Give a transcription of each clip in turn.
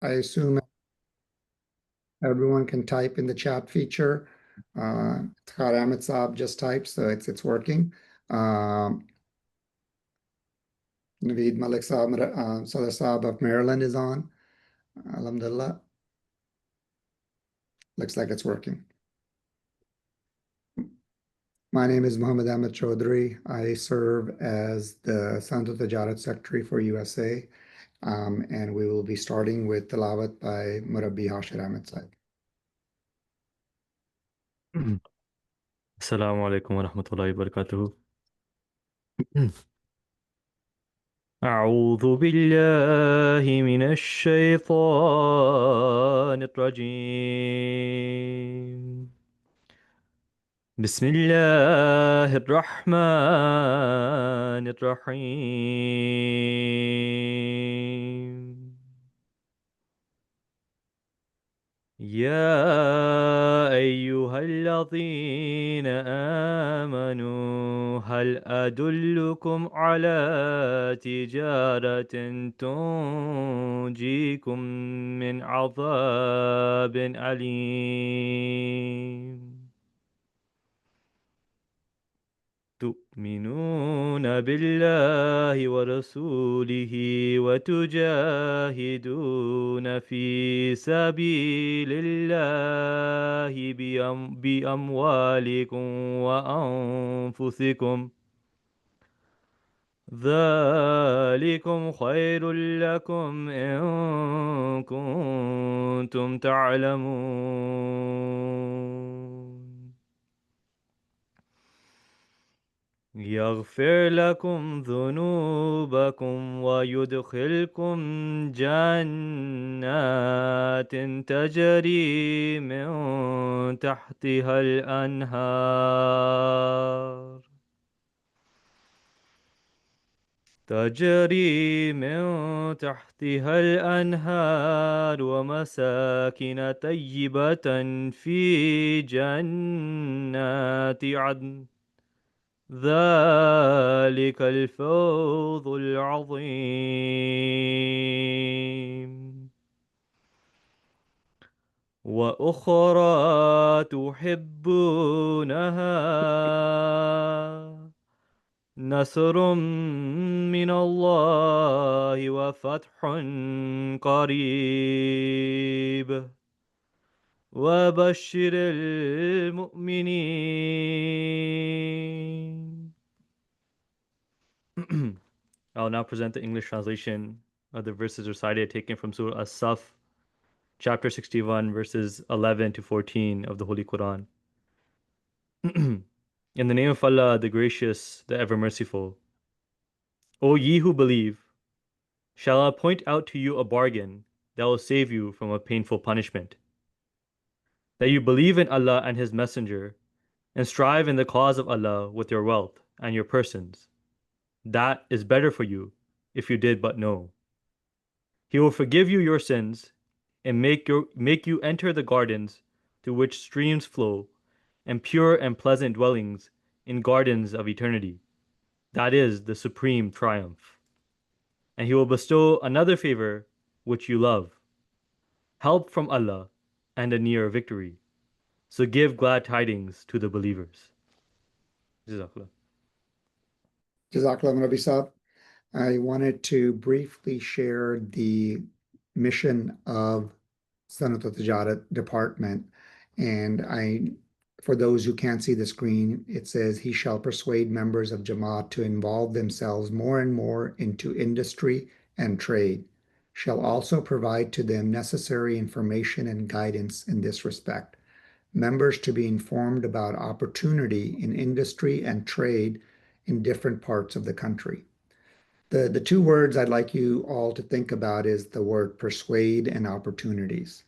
I assume everyone can type in the chat feature. Tahar Ahmed Saab just typed, so it's working. Um, Naveed Malik Saab, Sadar Saab of Maryland is on. Alhamdulillah. Looks like it's working. My name is Mohammed Ahmed Chaudhry. I serve as the Sanat-o-Tijarat Secretary for USA, and we will be starting with Tilawat by Murabbi Hashir Ahmed Saab. السلام عليكم ورحمة الله وبركاته. أعوذ بالله من الشيطان الرجيم. بسم الله الرحمن الرحيم. يا أيها الذين آمنوا هل أدلكم على تجارة تنجيكم من عذاب أليم تؤمنون بالله ورسوله وتجاهدون في سبيل الله بأموالكم وأنفسكم ذلكم خير لكم إن كنتم تعلمون يغفر لكم ذنوبكم ويدخلكم جنات تجري من تحتها الأنهار ومساكن طيبة في جنات عدن ذلك الفوز العظيم وأخرى تحبونها نصر من الله وفتح قريب وبشر المؤمنين. I'll now present the English translation of the verses recited taken from Surah As-Saf, chapter 61, verses 11 to 14 of the Holy Quran. In the name of Allah, the Gracious, the Ever Merciful. O ye who believe, shall I point out to you a bargain that will save you from a painful punishment? That you believe in Allah and His Messenger, and strive in the cause of Allah with your wealth and your persons. That is better for you, if you did but know. He will forgive you your sins and make you enter the gardens through which streams flow, and pure and pleasant dwellings in gardens of eternity. That is the supreme triumph. And He will bestow another favor which you love, help from Allah and a near victory. So give glad tidings to the believers. Jazakallah. Jazakallah Murabbi Saab. I wanted to briefly share the mission of Sanat-o-Tijarat department. For those who can't see the screen, it says, he shall persuade members of Jamaat to involve themselves more and more into industry and trade, shall also provide to them necessary information and guidance in this respect. Members to be informed about opportunity in industry and trade in different parts of the country. The two words I'd like you all to think about is the word persuade and opportunities.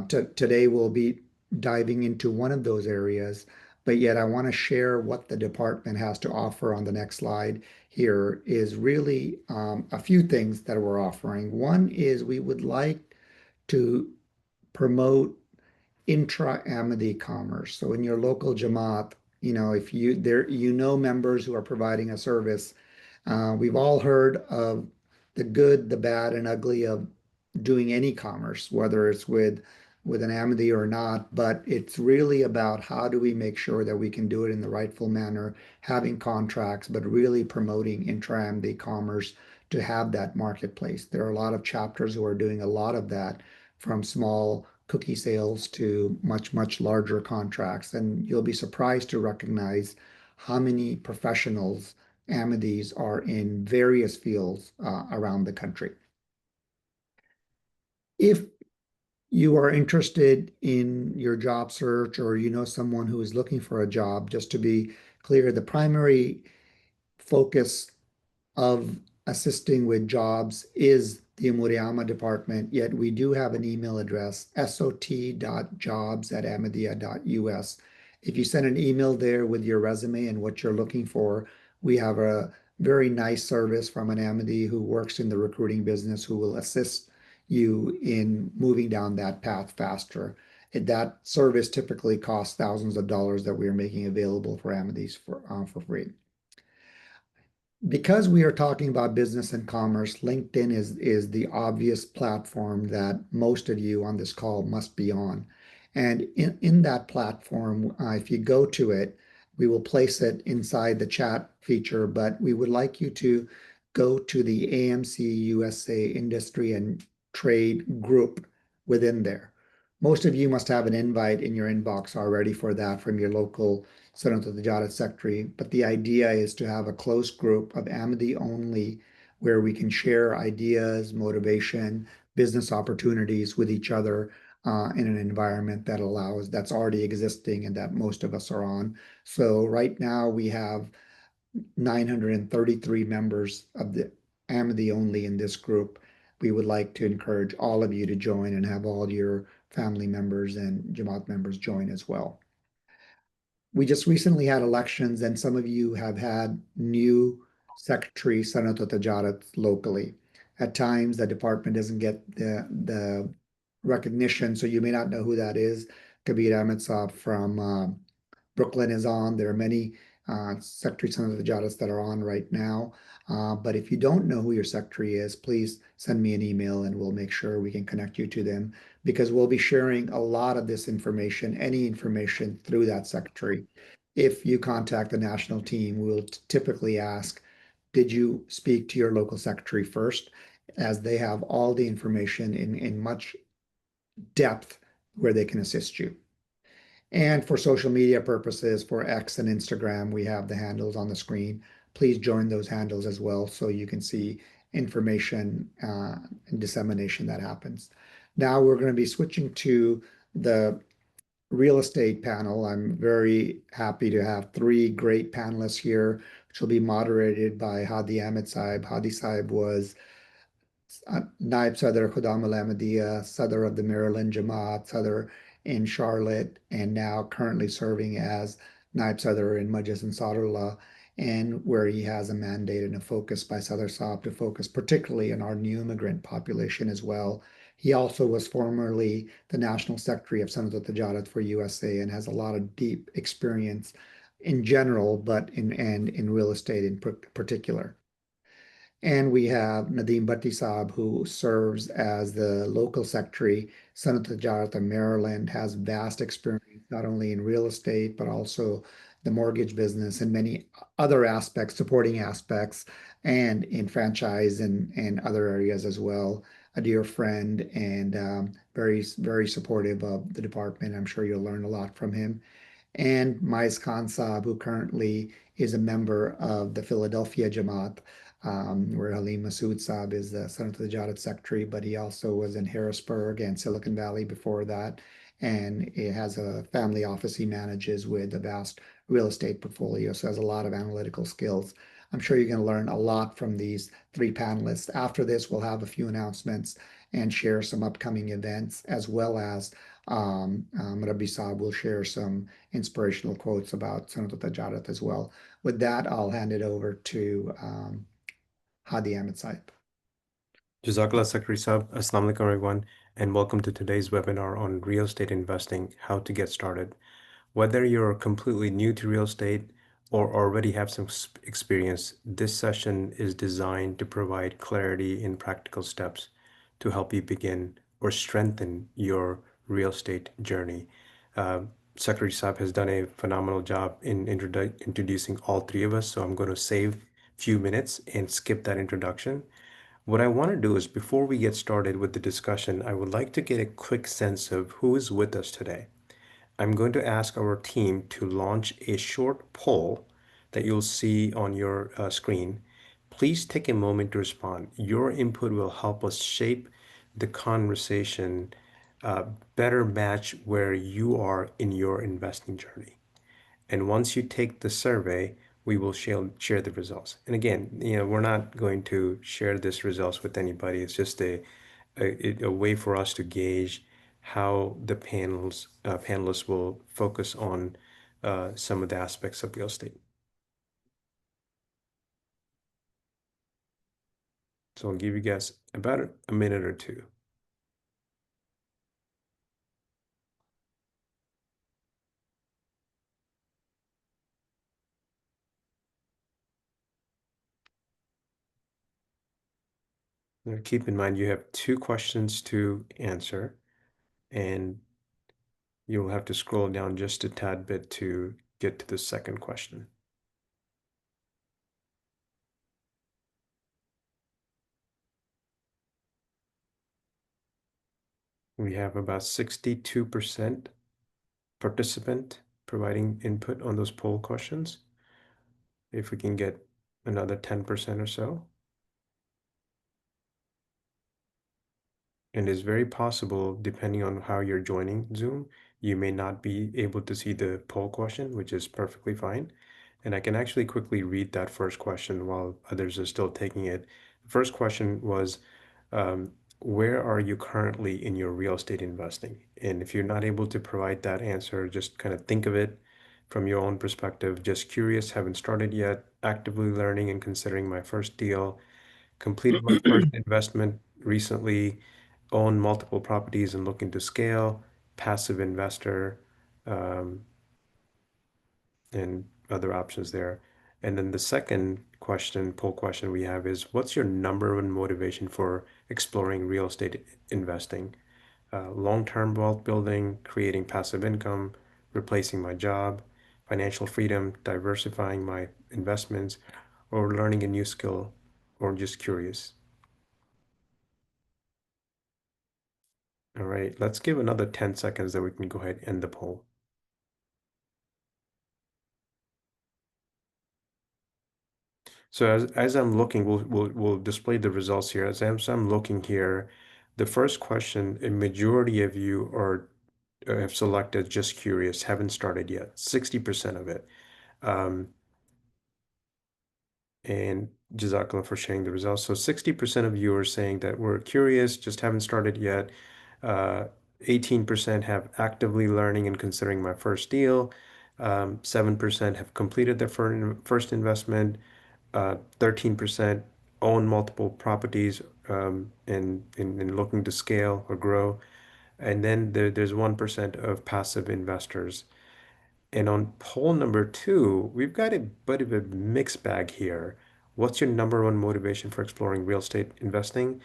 Today we'll be diving into one of those areas, but yet I want to share what the department has to offer on the next slide. Here is really a few things that we're offering. One is we would like to promote intra-Ahmadi commerce. So in your local Jamaat, if you know members who are providing a service, we've all heard of the good, the bad, and ugly of doing any commerce, whether it's with an Amity or not, but it's really about how do we make sure that we can do it in the rightful manner, having contracts, but really promoting intra-Amity commerce to have that marketplace. There are a lot of chapters who are doing a lot of that, from small cookie sales to much, much larger contracts. And you'll be surprised to recognize how many professionals Amities are in various fields around the country. If you are interested in your job search, or you know someone who is looking for a job, just to be clear, the primary focus of assisting with jobs is the Murayama department, yet we do have an email address, sot.jobs@amadia.us. If you send an email there with your resume and what you're looking for, we have a very nice service from an Amity who works in the recruiting business who will assist you in moving down that path faster. That service typically costs thousands of dollars that we are making available for Amities for free. Because we are talking about business and commerce, LinkedIn is the obvious platform that most of you on this call must be on. And in that platform, if you go to it, we will place it inside the chat feature, but we would like you to go to the AMC USA Industry and Trade group within there. Most of you must have an invite in your inbox already for that from your local Sanat-o-Tijarat secretary, but the idea is to have a close group of Amity only where we can share ideas, motivation, business opportunities with each other in an environment that's already existing and that most of us are on. So right now we have 933 members of the Amity only in this group. We would like to encourage all of you to join and have all your family members and Jamaat members join as well. We just recently had elections, and some of you have had new secretary Sanat-o-Tijarat locally. At times, the department doesn't get the recognition, so you may not know who that is. Kabir Ahmed Saab from Brooklyn is on. There are many Secretary Sanat-o-Tijarat that are on right now. But if you don't know who your secretary is, please send me an email and we'll make sure we can connect you to them, because we'll be sharing a lot of this information, any information, through that secretary. If you contact the national team, we'll typically ask, did you speak to your local secretary first? As they have all the information in much depth where they can assist you. And for social media purposes, for X and Instagram, we have the handles on the screen. Please join those handles as well so you can see information and dissemination that happens. Now we're going to be switching to the real estate panel. I'm very happy to have three great panelists here, which will be moderated by Hadi Ahmed Saib. Hadi Saib was Naib Sadr Khuddam al Ahmadiyya, Sadr of the Maryland Jamaat, Sadr in Charlotte, and now currently serving as Naib Sadr in Majlis Ansarullah, and where he has a mandate and a focus by Sadr Saab to focus particularly on our new immigrant population as well. He also was formerly the National Secretary of Sanat-o-Tijarat for USA and has a lot of deep experience in general, but in real estate in particular. And we have Nadeem Bhatti Saab, who serves as the local secretary, Sanat-o-Tijarat of Maryland, has vast experience not only in real estate, but also the mortgage business and many other aspects, supporting aspects, and in franchise and other areas as well. A dear friend and very, very supportive of the department. I'm sure you'll learn a lot from him. And Mais Khan Saab, who currently is a member of the Philadelphia Jamaat, where Halim Masood Saab is the Sanat-o-Tijarat secretary, but he also was in Harrisburg and Silicon Valley before that. And he has a family office he manages with a vast real estate portfolio, so has a lot of analytical skills. I'm sure you're going to learn a lot from these three panelists. After this, we'll have a few announcements and share some upcoming events, as well as Rabbi Saab will share some inspirational quotes about Sanat-o-Tijarat as well. With that, I'll hand it over to Hadi Ahmed Saib. Jazakallah Secretary Saab. Assalamu alaikum everyone, and welcome to today's webinar on real estate investing, how to get started. Whether you're completely new to real estate or already have some experience, this session is designed to provide clarity in practical steps to help you begin or strengthen your real estate journey. Uh, Secretary Saab has done a phenomenal job in introducing all three of us, so I'm going to save a few minutes and skip that introduction. What I want to do is before we get started with the discussion, I would like to get a quick sense of who is with us today. I'm going to ask our team to launch a short poll that you'll see on your screen. Please take a moment to respond. Your input will help us shape the conversation, uh, better match where you are in your investing journey. And once you take the survey, we will share the results. And again, we're not going to share this results with anybody. It's just a way for us to gauge how the panelists will focus on some of the aspects of real estate. So I'll give you guys about a minute or two. Now, keep in mind you have two questions to answer, and you'll have to scroll down just a tad bit to get to the second question. We have about 62% participant providing input on those poll questions. If we can get another 10% or so. And it's very possible, depending on how you're joining Zoom, you may not be able to see the poll question, which is perfectly fine. And I can actually quickly read that first question while others are still taking it. The first question was, where are you currently in your real estate investing? And if you're not able to provide that answer, just kind of think of it from your own perspective. Just curious, haven't started yet, actively learning and considering my first deal, completed my first investment recently, own multiple properties and looking to scale, passive investor, um, and other options there. And then the second question, poll question we have is, what's your number one motivation for exploring real estate investing? Long-term wealth building, creating passive income, replacing my job, financial freedom, diversifying my investments, or learning a new skill, or just curious. All right, let's give another 10 seconds that we can go ahead and end the poll. So as I'm looking, we'll display the results here. As I'm looking here, the first question, a majority of you are have selected just curious, haven't started yet, 60% of it. Um, and Jazakallah for sharing the results. So 60% of you are saying that we're curious, just haven't started yet. 18% have actively learning and considering my first deal. 7% have completed their first investment. 13% own multiple properties and looking to scale or grow. And then there's 1% of passive investors. And on poll number two, we've got a bit of a mixed bag here. What's your number one motivation for exploring real estate investing?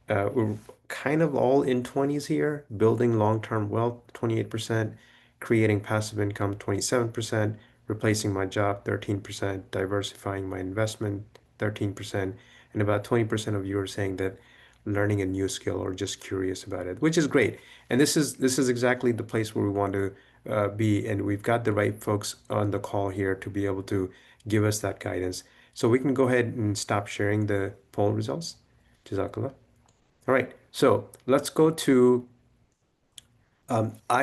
We're kind of all in 20s here, building long-term wealth, 28%, creating passive income, 27%, replacing my job, 13%, diversifying my investment, 13%, and about 20% of you are saying that learning a new skill or just curious about it, which is great. And this is exactly the place where we want to be, and we've got the right folks on the call here to be able to give us that guidance. So we can go ahead and stop sharing the poll results. Jazakallah. All right, so let's go to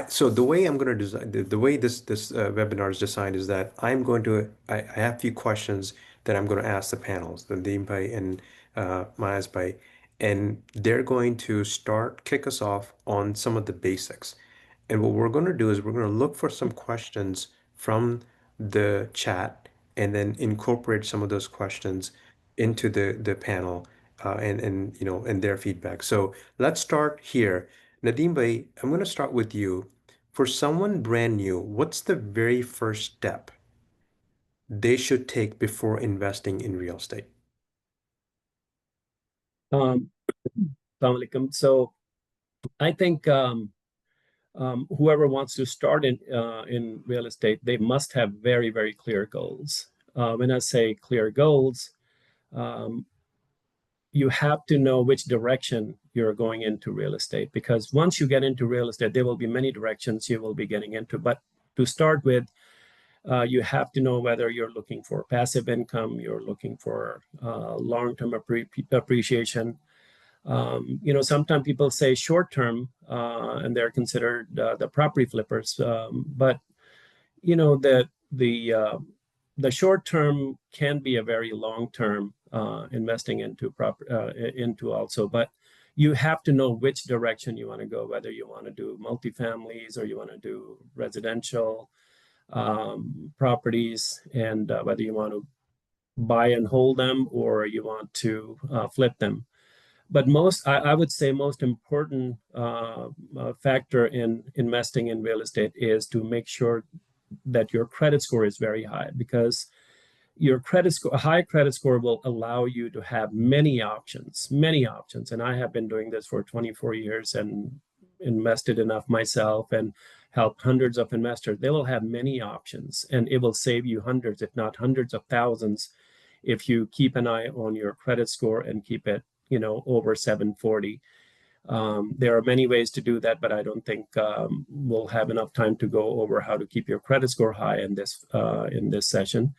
so the way I'm going to design the way this webinar is designed is that I have a few questions that I'm going to ask the panels, the Nadeem Bhai and Maaz Bhai, and they're going to kick us off on some of the basics. And what we're going to do is we're going to look for some questions from the chat and then incorporate some of those questions into the panel and their feedback. So let's start here. Nadeem Bhai, I'm going to start with you. For someone brand new, what's the very first step they should take before investing in real estate? Um, Assalamu alaikum. So I think whoever wants to start in real estate, they must have very, very clear goals. When I say clear goals, um, you have to know which direction you're going into real estate, because once you get into real estate, there will be many directions you will be getting into. But to start with, you have to know whether you're looking for passive income, you're looking for long-term appreciation. Sometimes people say short-term, and they're considered the property flippers. But you know the the uh, the short term can be a very long term investing into also, but you have to know which direction you want to go, whether you want to do multifamilies or you want to do residential properties, and whether you want to buy and hold them or you want to flip them. But I would say most important factor in investing in real estate is to make sure that your credit score is very high, because your credit score, a high credit score will allow you to have many options, many options. And I have been doing this for 24 years and invested enough myself and helped hundreds of investors. They will have many options, and it will save you hundreds, if not hundreds of thousands, if you keep an eye on your credit score and keep it, over 740. There are many ways to do that, but I don't think we'll have enough time to go over how to keep your credit score high in this session.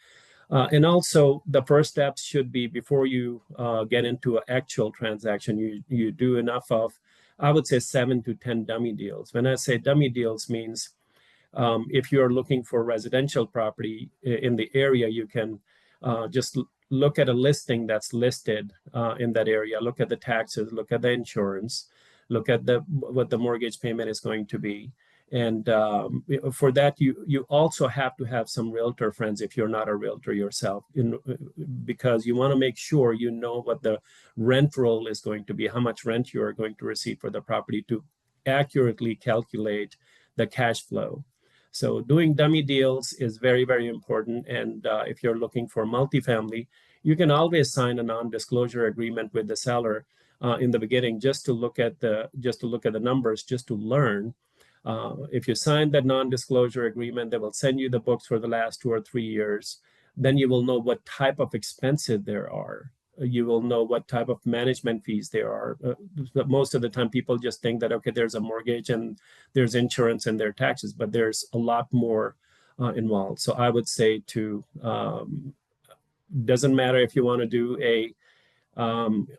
And also, the first steps should be, before you get into an actual transaction, you do enough of, I would say, 7 to 10 dummy deals. When I say dummy deals, means if you're looking for residential property in the area, you can just look at a listing that's listed in that area, look at the taxes, look at the insurance, look at what the mortgage payment is going to be. And for that, you also have to have some realtor friends if you're not a realtor yourself, because you want to make sure you know what the rent roll is going to be, how much rent you are going to receive for the property, to accurately calculate the cash flow. So doing dummy deals is very, very important. And if you're looking for multifamily, you can always sign a non-disclosure agreement with the seller in the beginning, just to look at the numbers, just to learn. If you sign that non-disclosure agreement, they will send you the books for the last 2 or 3 years. Then you will know what type of expenses there are. You will know what type of management fees there are. Most of the time, people just think that, okay, there's a mortgage and there's insurance and there are taxes, but there's a lot more involved. So I would say doesn't matter if you want to do a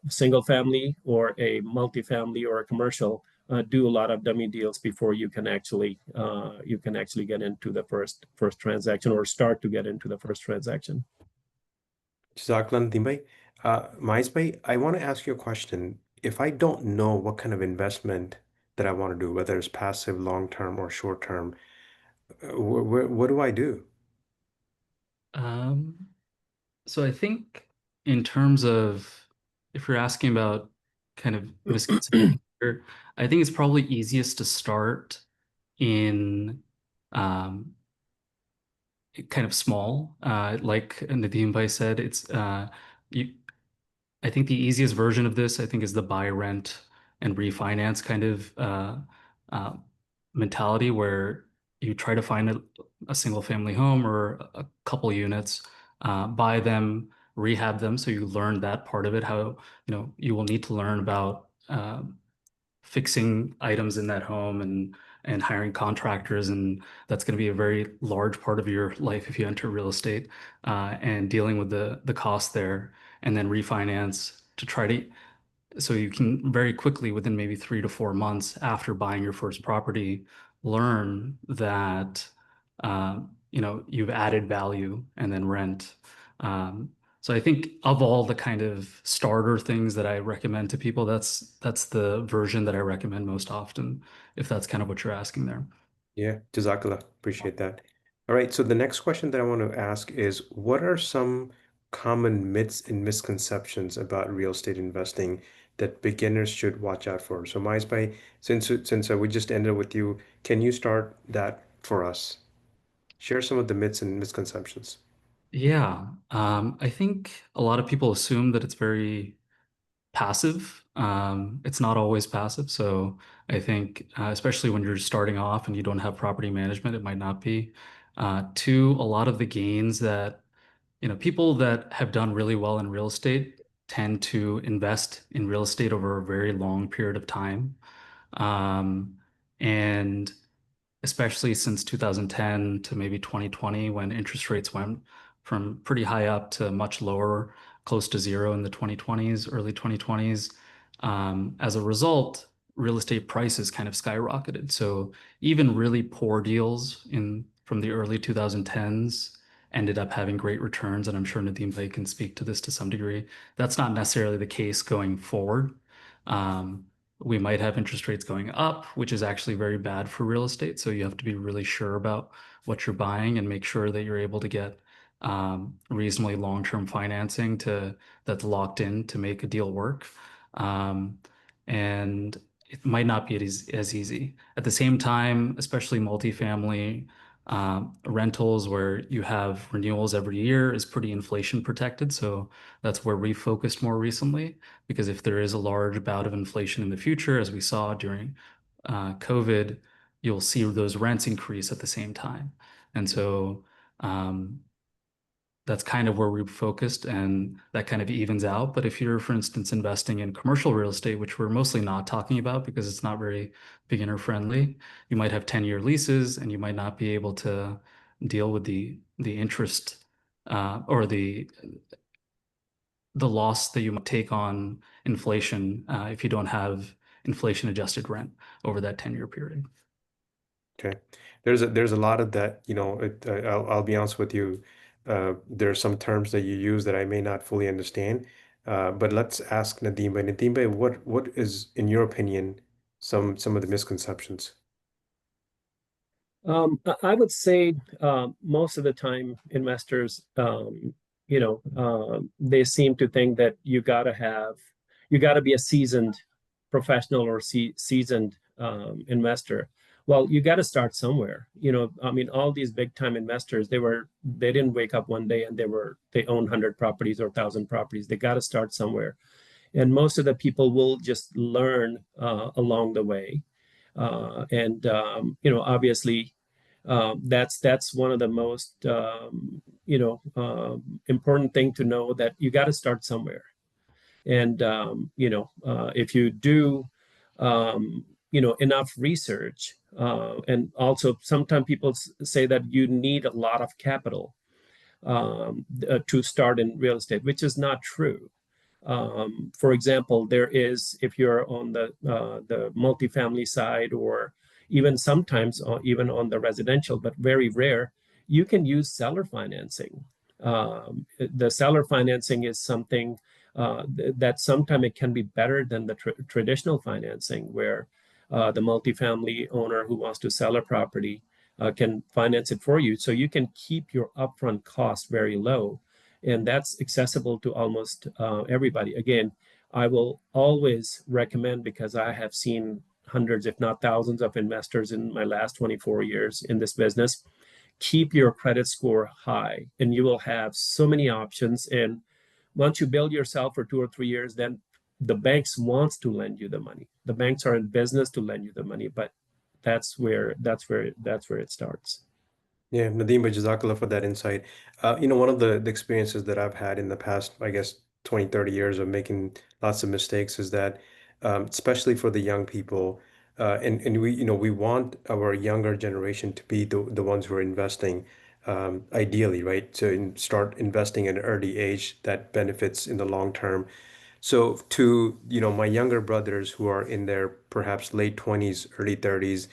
single family or a multifamily or a commercial, do a lot of dummy deals before you can actually get into the first transaction, or start to get into the first transaction. Jazakallah, Nadeem bhai. Mais bhai, I want to ask you a question. If I don't know what kind of investment that I want to do, whether it's passive, long-term, or short-term, what do I do? Um, so I think in terms of, if you're asking about kind of misconceptions here, I think it's probably easiest to start in um, kind of small. Like Nadeem Bhai said, you, I think the easiest version of this, I think, is the buy, rent, and refinance kind of uh, mentality, where you try to find a single family home or a couple units, buy them, rehab them. So you learn that part of it, how, you will need to learn about fixing items in that home and hiring contractors, and that's going to be a very large part of your life if you enter real estate, and dealing with the cost there, and then refinance to try to, so you can very quickly, within maybe 3 to 4 months after buying your first property, learn that you've added value, and then rent. Um, so I think of all the kind of starter things that I recommend to people, that's the version that I recommend most often, if that's kind of what you're asking there. Yeah, Jazakallah. Appreciate that. All right, so the next question that I want to ask is, what are some common myths and misconceptions about real estate investing that beginners should watch out for? So, Mais bhai, since we just ended with you, can you start that for us? Share some of the myths and misconceptions. Yeah, I think a lot of people assume that it's very passive. It's not always passive. So I think, especially when you're starting off and you don't have property management, it might not be. Two, a lot of the gains that, people that have done really well in real estate tend to invest in real estate over a very long period of time. Um, and especially since 2010 to maybe 2020 when interest rates went from pretty high up to much lower, close to zero in the 2020s, early 2020s. As a result, real estate prices kind of skyrocketed. So even really poor deals in from the early 2010s ended up having great returns, and I'm sure Nadeem Bey can speak to this to some degree. That's not necessarily the case going forward. Um, we might have interest rates going up, which is actually very bad for real estate. So you have to be really sure about what you're buying and make sure that you're able to get reasonably long-term financing that's locked in to make a deal work. Um, and it might not be as easy. At the same time, especially multifamily rentals where you have renewals every year is pretty inflation protected. So that's where we focused more recently, because if there is a large bout of inflation in the future, as we saw during COVID, you'll see those rents increase at the same time. And so um, that's kind of where we're focused, and that kind of evens out. But if you're, for instance, investing in commercial real estate, which we're mostly not talking about because it's not very beginner friendly, you might have 10-year leases and you might not be able to deal with the interest or the loss that you might take on inflation if you don't have inflation adjusted rent over that 10-year period. Okay. There's a lot of that, I'll be honest with you. There are some terms that you use that I may not fully understand. But let's ask Nadeem. Nadeem, what is, in your opinion, some of the misconceptions? I would say most of the time investors, they seem to think that you got to be a seasoned professional or seasoned investor. Well, you got to start somewhere. I mean, all these big time investors, they didn't wake up one day and they own 100 properties or 1,000 properties. They got to start somewhere, and most of the people will just learn along the way. Obviously, that's one of the most important thing to know, that you got to start somewhere. And if you do enough research, and also sometimes people say that you need a lot of capital to start in real estate, which is not true. For example, if you're on the multifamily side, or even sometimes even on the residential, but very rare, you can use seller financing. The seller financing is something that sometimes it can be better than the traditional financing, where the multifamily owner who wants to sell a property can finance it for you, so you can keep your upfront cost very low, and that's accessible to almost everybody. Again, I will always recommend, because I have seen hundreds, if not thousands, of investors in my last 24 years in this business. Keep your credit score high, and you will have so many options. And once you build yourself for 2 or 3 years, then the banks wants to lend you the money. The banks are in business to lend you the money, but that's where it starts. Yeah, Nadeem, Jazakallah for that insight. One of the experiences that I've had in the past, I guess, 20, 30 years of making lots of mistakes is that, especially for the young people, and we want our younger generation to be the ones who are investing, ideally, right? To start investing at an early age that benefits in the long term. So to, my younger brothers who are in their perhaps late 20s, early 30s,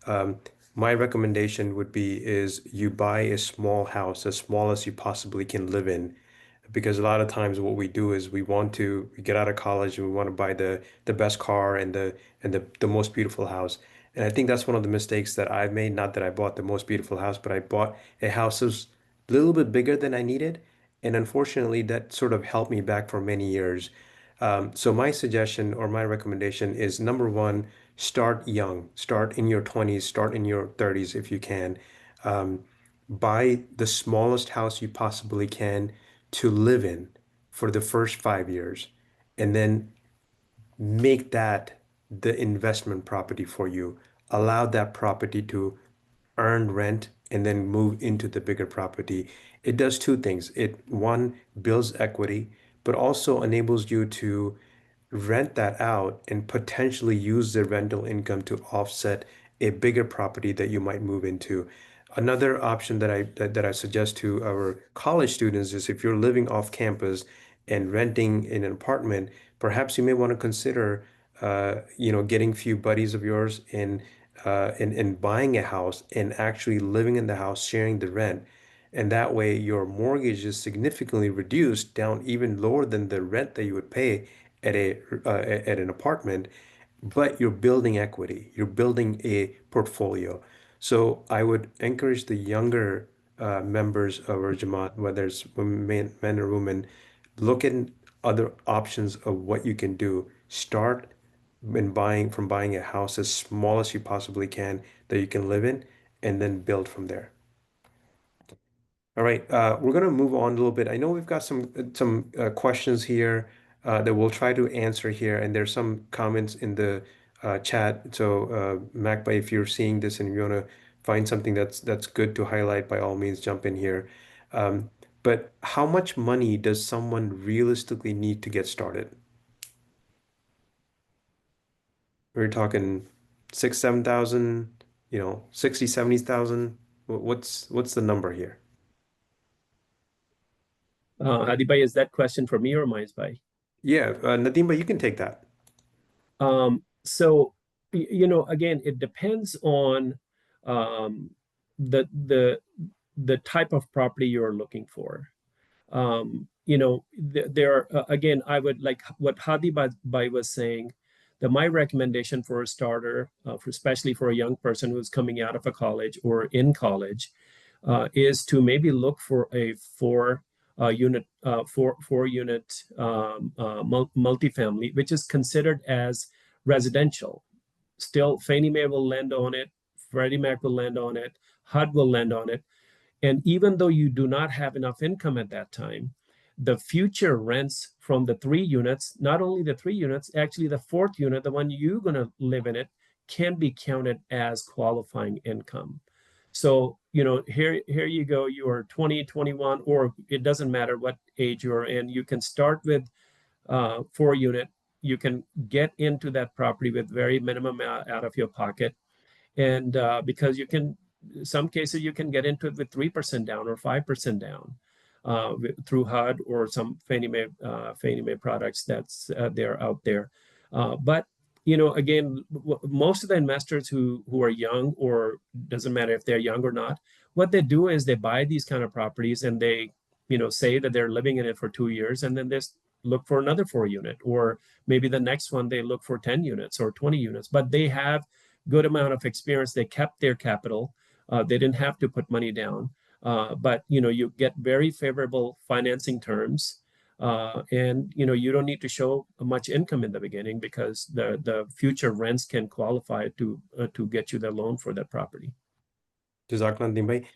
um, my recommendation would be is you buy a small house, as small as you possibly can live in, because a lot of times what we do is we get out of college and we want to buy the best car and the most beautiful house. And I think that's one of the mistakes that I've made. Not that I bought the most beautiful house, but I bought a house that was a little bit bigger than I needed. And unfortunately, that sort of held me back for many years. So my suggestion or my recommendation is number one, start young, start in your 20s, start in your 30s if you can. Um, Buy the smallest house you possibly can to live in for the first 5 years. And then make that the investment property for you. Allow that property to earn rent and then move into the bigger property. It does two things. It, one, builds equity, but also enables you to rent that out and potentially use the rental income to offset a bigger property that you might move into. Another option that I suggest to our college students is if you're living off campus and renting in an apartment, perhaps you may want to consider getting a few buddies of yours and buying a house and actually living in the house, sharing the rent. And that way your mortgage is significantly reduced down even lower than the rent that you would pay at an apartment, but you're building equity, you're building a portfolio. So I would encourage the younger members of our Jamaat, whether it's men or women, look at other options of what you can do. Start buying a house as small as you possibly can that you can live in, and then build from there. All right, we're going to move on a little bit. I know we've got some questions here that we'll try to answer here, and there's some comments in the chat. So, Macbay, if you're seeing this and you want to find something that's good to highlight, by all means, jump in here. But how much money does someone realistically need to get started? We're talking 6, 7,000, 60, 70,000. What's the number here? Hadibai, is that question for me or Maisbai? Yeah, Nadeem, you can take that. So, again, it depends on the the type of property you're looking for. There are, again, I would like what Hadi Bai was saying, that my recommendation for a starter, especially for a young person who's coming out of a college or in college, is to maybe look for a four-unit multifamily, which is considered as residential. Still, Fannie Mae will lend on it, Freddie Mac will lend on it, HUD will lend on it. And even though you do not have enough income at that time, the future rents from the 3 units, not only the 3 units, actually the fourth unit, the one you're going to live in it, can be counted as qualifying income. So, here you go, you are 20, 21, or it doesn't matter what age you're in. You can start with 4 unit. You can get into that property with very minimum out of your pocket. And because you can, some cases you can get into it with 3% down or 5% down through HUD or some Fannie Mae products that's they're out there. But again, most of the investors who are young, or doesn't matter if they're young or not, what they do is they buy these kind of properties and they say that they're living in it for 2 years, and then they look for another 4 unit, or maybe the next one they look for 10 units or 20 units, but they have good amount of experience. They kept their capital. They didn't have to put money down. But you get very favorable financing terms. And you don't need to show much income in the beginning, because the future rents can qualify to get you the loan for that property. Jazakallah, Nadeem bhai.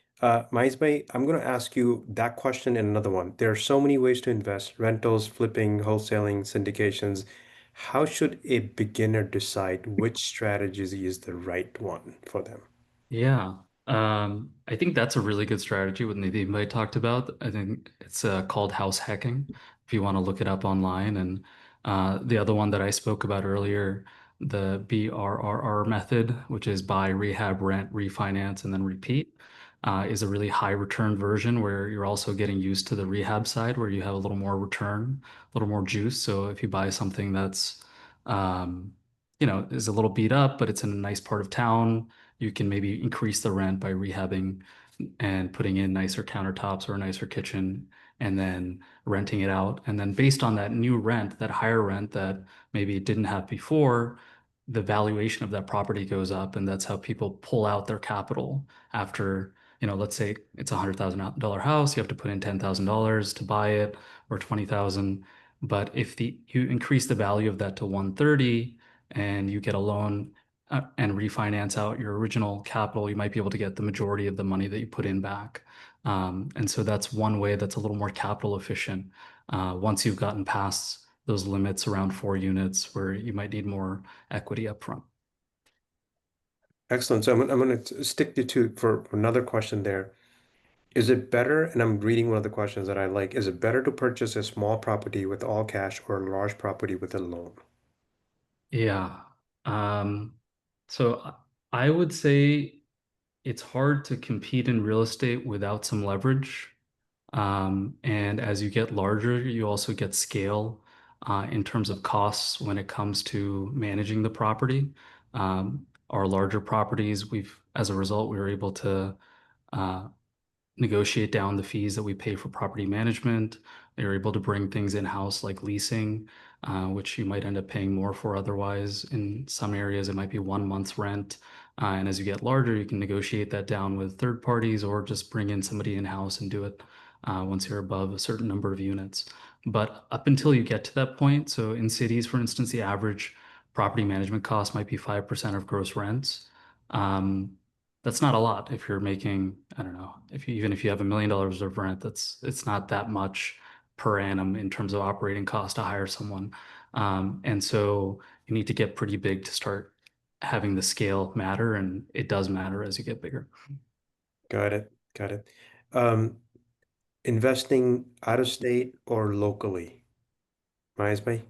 Mais bhai, I'm going to ask you that question and another one. There are so many ways to invest: rentals, flipping, wholesaling, syndications. How should a beginner decide which strategy is the right one for them? Yeah. I think that's a really good strategy what Nadeem talked about. I think it's called house hacking, if you want to look it up online. And the other one that I spoke about earlier, the BRRR method, which is buy, rehab, rent, refinance, and then repeat, is a really high return version where you're also getting used to the rehab side, where you have a little more return, a little more juice. So if you buy something that's, is a little beat up, but it's in a nice part of town, you can maybe increase the rent by rehabbing and putting in nicer countertops or a nicer kitchen, and then renting it out. And then based on that new rent, that higher rent that maybe it didn't have before, the valuation of that property goes up. And that's how people pull out their capital after, let's say it's a $100,000 house, you have to put in $10,000 to buy it, or 20,000. But if you increase the value of that to 130 and you get a loan and refinance out your original capital, you might be able to get the majority of the money that you put in back. And so that's one way that's a little more capital efficient once you've gotten past those limits around 4 units where you might need more equity upfront. Excellent. So I'm going to stick to two for another question there. Is it better, and I'm reading one of the questions that I like, is it better to purchase a small property with all cash or a large property with a loan? Yeah. So I would say it's hard to compete in real estate without some leverage. And as you get larger, you also get scale in terms of costs when it comes to managing the property. Our larger properties, as a result, we were able to uh, negotiate down the fees that we pay for property management. They were able to bring things in-house like leasing, which you might end up paying more for otherwise. In some areas, it might be 1 month's rent. And as you get larger, you can negotiate that down with third parties or just bring in somebody in-house and do it once you're above a certain number of units. But up until you get to that point, so in cities, for instance, the average property management cost might be 5% of gross rents. Um, that's not a lot if you're making, I don't know, even if you have $1 million of rent, it's not that much per annum in terms of operating cost to hire someone. And so you need to get pretty big to start having the scale matter, and it does matter as you get bigger. Got it. Got it. Um, Investing out of state or locally? Mahisbhai,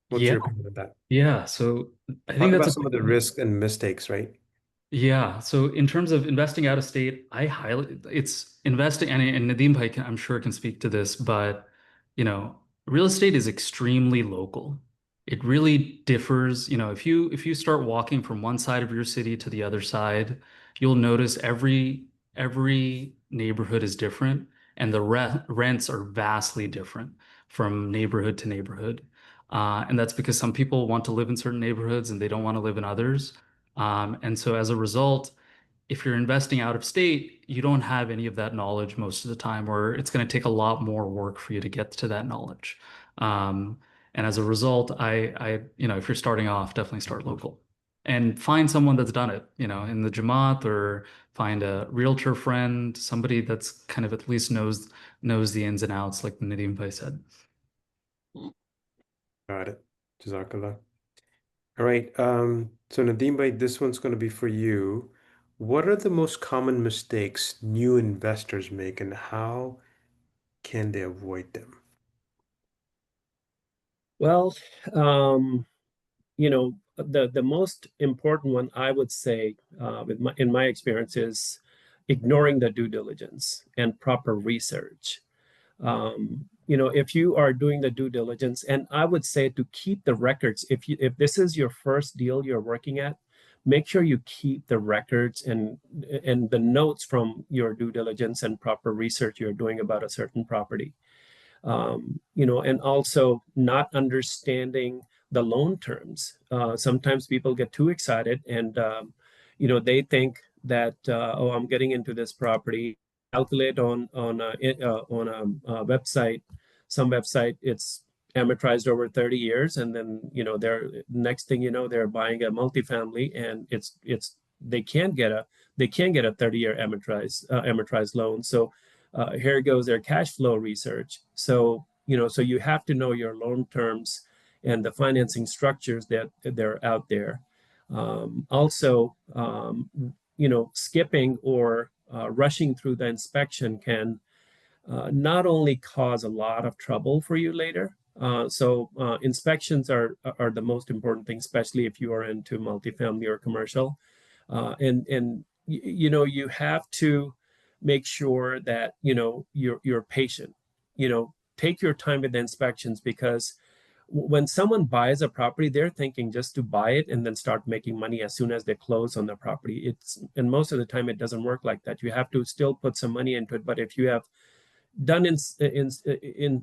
what's Yeah, your opinion of that? yeah. So I think Talk that's about a some of big the one. risks and mistakes, right? Yeah. So in terms of investing out of state, it's investing, and Nadeem Bhai I'm sure can speak to this, but real estate is extremely local. It really differs. If you start walking from one side of your city to the other side, you'll notice every neighborhood is different, and the rents are vastly different from neighborhood to neighborhood. And that's because some people want to live in certain neighborhoods and they don't want to live in others. And so as a result, if you're investing out of state, you don't have any of that knowledge most of the time, or it's going to take a lot more work for you to get to that knowledge. Um, and as a result, if you're starting off, definitely start local and find someone that's done it, in the Jamaat, or find a realtor friend, somebody that's kind of at least knows the ins and outs, like Nadeem Bhai said. Got it. Jazakallah. All right. So Nadeem bhai, this one's going to be for you. What are the most common mistakes new investors make and how can they avoid them? Well, the most important one I would say, in my experience, is ignoring the due diligence and proper research. If you are doing the due diligence, and I would say to keep the records, if this is your first deal you're working at, make sure you keep the records and the notes from your due diligence and proper research you're doing about a certain property. And also not understanding the loan terms. Sometimes people get too excited and, they think that, oh, I'm getting into this property, calculate on a website, some website, it's amortized over 30 years. And then, they're next thing you know, they're buying a multifamily and they can't get a 30-year amortized loan. So here goes their cash flow research. So you have to know your loan terms and the financing structures that they're out there. Also, skipping or rushing through the inspection can not only cause a lot of trouble for you later. So inspections are the most important thing, especially if you are into multifamily or commercial. And you have to make sure that you're patient. Take your time with the inspections, because when someone buys a property, they're thinking just to buy it and then start making money as soon as they close on the property. And most of the time it doesn't work like that. You have to still put some money into it. But if you have done in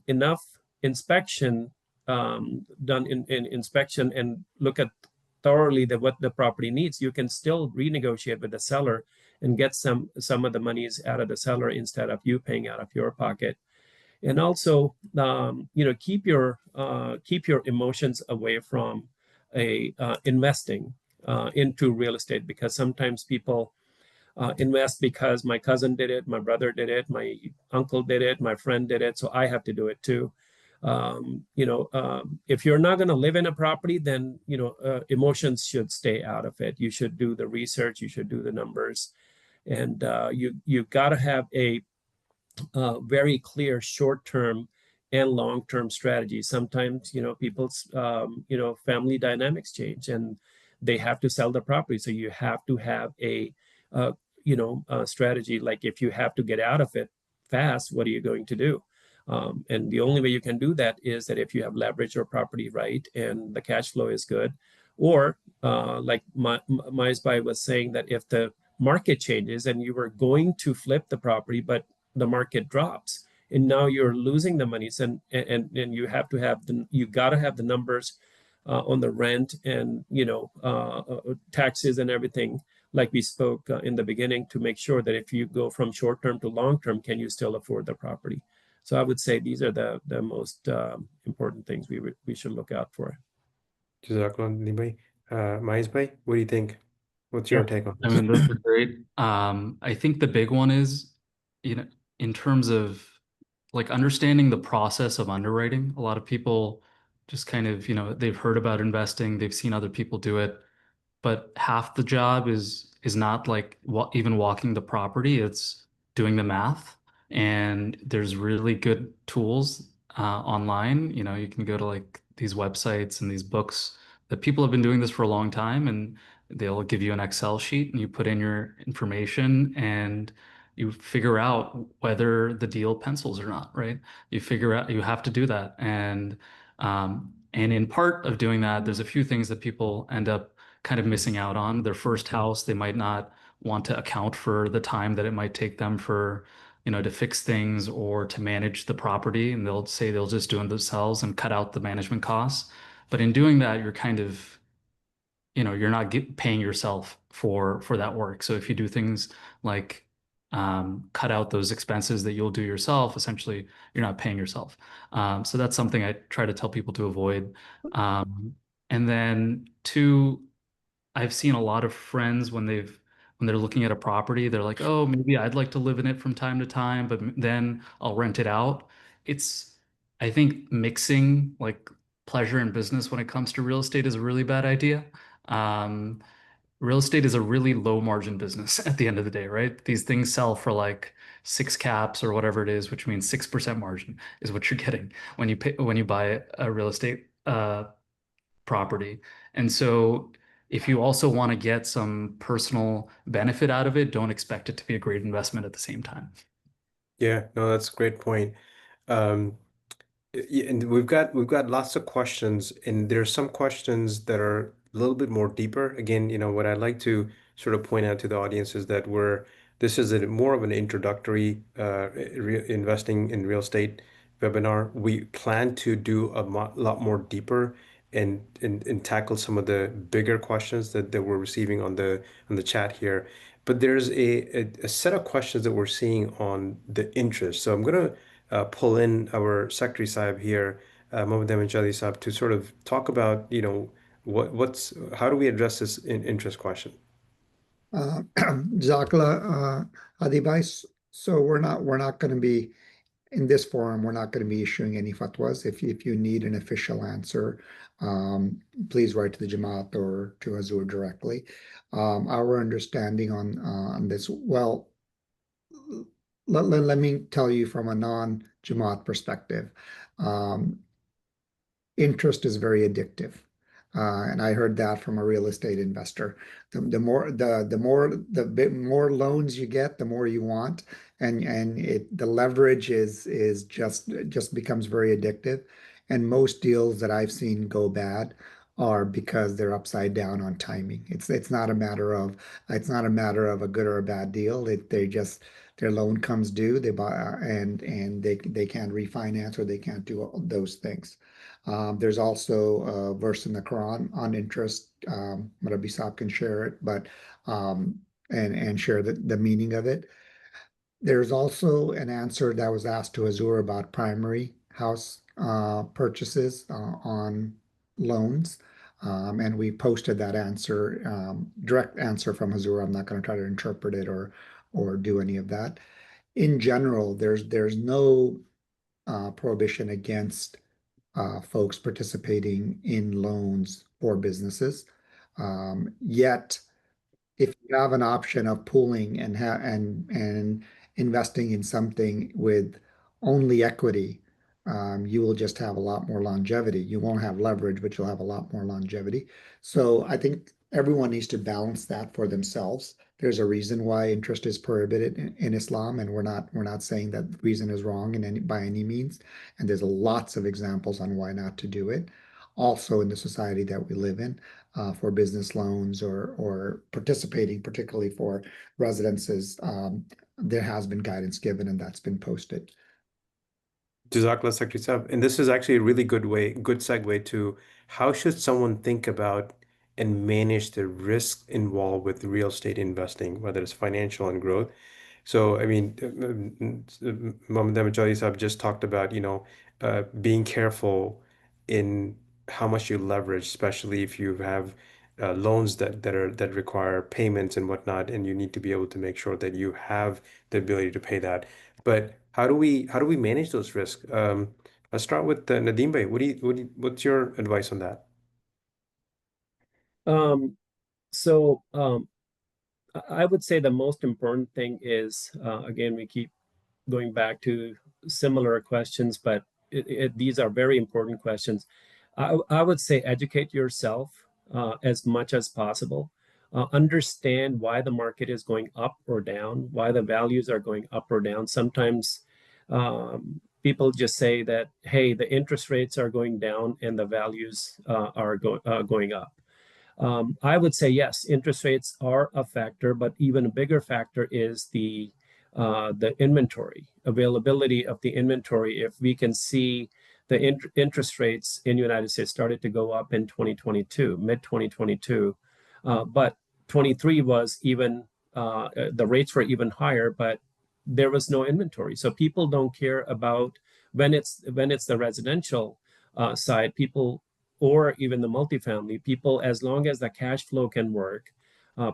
enough inspection, done in inspection and look at thoroughly what the property needs, you can still renegotiate with the seller and get some of the monies out of the seller instead of you paying out of your pocket. And also, keep your emotions away from investing into real estate, because sometimes people invest because my cousin did it, my brother did it, my uncle did it, my friend did it, so I have to do it too. If you're not going to live in a property, then emotions should stay out of it. You should do the research, you should do the numbers, and you've got to have a very clear short-term and long-term strategy. Sometimes, people's, family dynamics change and they have to sell the property. So you have to have a strategy. Like if you have to get out of it fast, what are you going to do? And the only way you can do that is that if you have leverage your property right and the cash flow is good, or like Maisbai was saying, that if the market changes and you were going to flip the property, but the market drops and now you're losing the monies, and you have to have you got to have the numbers on the rent and taxes and everything, like we spoke in the beginning, to make sure that if you go from short term to long term, can you still afford the property? So I would say these are the most important things we should look out for. Jazakallah, Nibay. Maisbay, what do you think? What's your Yeah, take on I this? mean, those are great. I think the big one is, in terms of like understanding the process of underwriting. A lot of people just kind of, they've heard about investing, they've seen other people do it, but half the job is not like even walking the property, it's doing the math. And there's really good tools online. You can go to like these websites and these books that people have been doing this for a long time, and they'll give you an Excel sheet and you put in your information and you figure out whether the deal pencils or not, right? You figure out you have to do that. And in part of doing that, there's a few things that people end up kind of missing out on. Their first house, they might not want to account for the time that it might take them for, to fix things or to manage the property. And they'll say they'll just do it themselves and cut out the management costs. But in doing that, you're kind of, you're not paying yourself for that work. So if you do things like cut out those expenses that you'll do yourself, essentially you're not paying yourself. So that's something I try to tell people to avoid. And then two, I've seen a lot of friends when they're looking at a property, they're like, oh, maybe I'd like to live in it from time to time, but then I'll rent it out. It's, I think mixing like pleasure and business when it comes to real estate is a really bad idea. Um, Real estate is a really low margin business at the end of the day, right? These things sell for like six caps or whatever it is, which means 6% margin is what you're getting when you buy a real estate property. And so if you also want to get some personal benefit out of it, don't expect it to be a great investment at the same time. Yeah, no, that's a great point. Um, yeah, and we've got lots of questions, and there's some questions that are a little bit more deeper. Again, what I'd like to sort of point out to the audience is that this is more of an introductory investing in real estate webinar. We plan to do a lot more deeper and tackle some of the bigger questions that we're receiving on the chat here. But there's a set of questions that we're seeing on the interest. So I'm gonna pull in our Secretary Sahib here, Mohammed Ahmed Jali Sahib, to sort of talk about, how do we address this interest question? Zakla, Adibais. So we're not going to be in this forum. We're not going to be issuing any fatwas. If you need an official answer, please write to the Jamaat or to Azur directly. Our understanding on this, well, let me tell you from a non-Jamaat perspective. Um, Interest is very addictive. And I heard that from a real estate investor. The bit more loans you get, the more you want, and the leverage is just becomes very addictive. And most deals that I've seen go bad are because they're upside down on timing. It's not a matter of a good or a bad deal. They just their loan comes due, they buy and they can't refinance or they can't do all those things. There's also a verse in the Quran on interest. Rabbi Saab can share it, but and share the meaning of it. There's also an answer that was asked to Azur about primary house purchases on loans. And we posted that answer, direct answer from Azur. I'm not going to try to interpret it or do any of that. In general, there's no prohibition against folks participating in loans for businesses. Yet, if you have an option of pooling and investing in something with only equity, you will just have a lot more longevity. You won't have leverage, but you'll have a lot more longevity. So I think everyone needs to balance that for themselves. There's a reason why interest is prohibited in Islam, and we're not saying that reason is wrong by any means. And there's lots of examples on why not to do it. Also, in the society that we live in, for business loans or participating, particularly for residences, there has been guidance given and that's been posted. Jazakallah Secretary Saab. And this is actually a really good segue to how should someone think about and manage the risk involved with real estate investing, whether it's financial and growth. So, I mean, Mohammed Ahmad Saab just talked about, being careful in how much you leverage, especially if you have loans that require payments and whatnot, and you need to be able to make sure that you have the ability to pay that. But how do we manage those risks? Let's start with Nadeem Bhai. What's your advice on that? So I would say the most important thing is, again, we keep going back to similar questions, but these are very important questions. I would say educate yourself as much as possible. Understand why the market is going up or down, why the values are going up or down. Sometimes people just say that, hey, the interest rates are going down and the values are going up. I would say yes, interest rates are a factor, but even a bigger factor is the inventory, availability of the inventory. If we can see the interest rates in the United States started to go up in 2022, mid 2022, but 23 was even the rates were even higher, but there was no inventory. So people don't care about when it's the residential side, people or even the multifamily people, as long as the cash flow can work,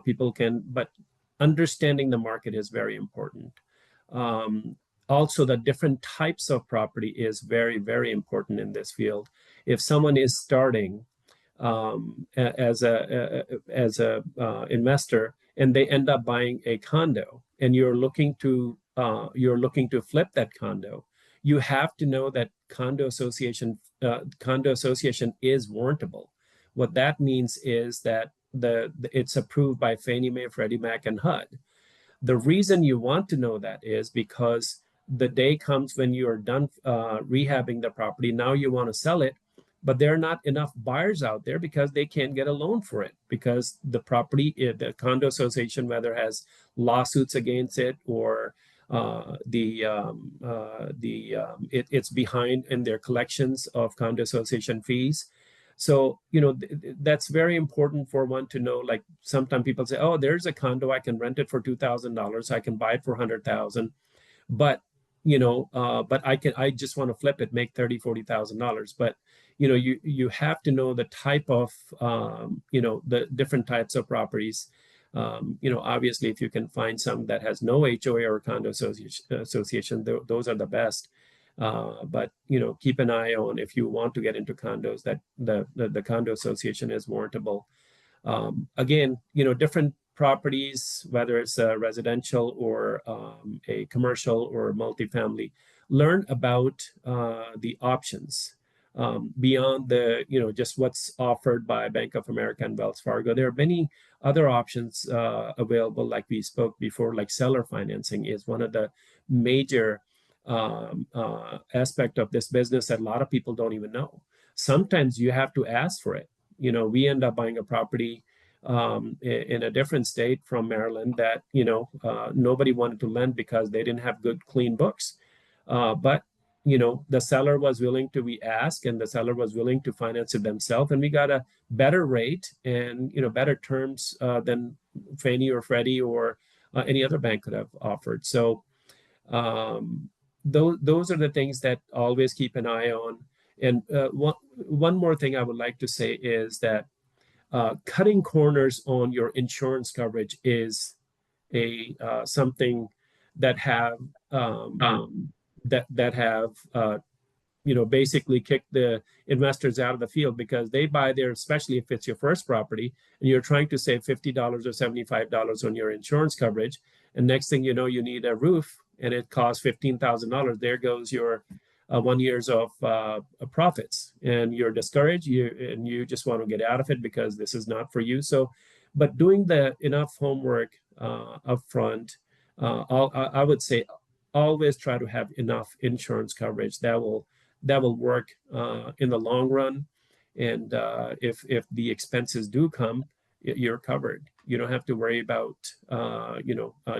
people can. But understanding the market is very important. Um, Also, the different types of property is very, very important in this field. If someone is starting as a investor and they end up buying a condo, and you're looking to flip that condo, you have to know that condo association is warrantable. What that means is that it's approved by Fannie Mae, Freddie Mac, and HUD. The reason you want to know that is because the day comes when you are done rehabbing the property. Now you want to sell it, but there are not enough buyers out there because they can't get a loan for it, because the property, the condo association, whether has lawsuits against it or it's behind in their collections of condo association fees. So, that's very important for one to know. Like, sometimes people say, oh, there's a condo, I can rent it for $2,000. I can buy it for 100,000. But, I just want to flip it, make $30,000, $40,000. But, you have to know the type of, the different types of properties. Obviously, if you can find some that has no HOA or condo association, those are the best. But keep an eye on, if you want to get into condos, that the condo association is warrantable. Again, different properties, whether it's a residential or a commercial or multifamily, learn about the options beyond just what's offered by Bank of America and Wells Fargo. There are many other options available, like we spoke before, like seller financing is one of the major aspect of this business that a lot of people don't even know. Sometimes you have to ask for it. We end up buying a property in a different state from Maryland that nobody wanted to lend because they didn't have good, clean books. But the seller was willing to, we asked, and the seller was willing to finance it themselves, and we got a better rate and better terms than Fannie or Freddie or any other bank could have offered. So those are the things that always keep an eye on. And one more thing I would like to say is that cutting corners on your insurance coverage is a something that have basically kick the investors out of the field because they buy there, especially if it's your first property and you're trying to save $50 or $75 on your insurance coverage. And next thing you know, you need a roof and it costs $15,000. There goes your 1 year's of profits, and you're discouraged. You just want to get out of it because this is not for you. So, but doing the enough homework up front, I would say always try to have enough insurance coverage that will work in the long run. And if the expenses do come, you're covered. You don't have to worry about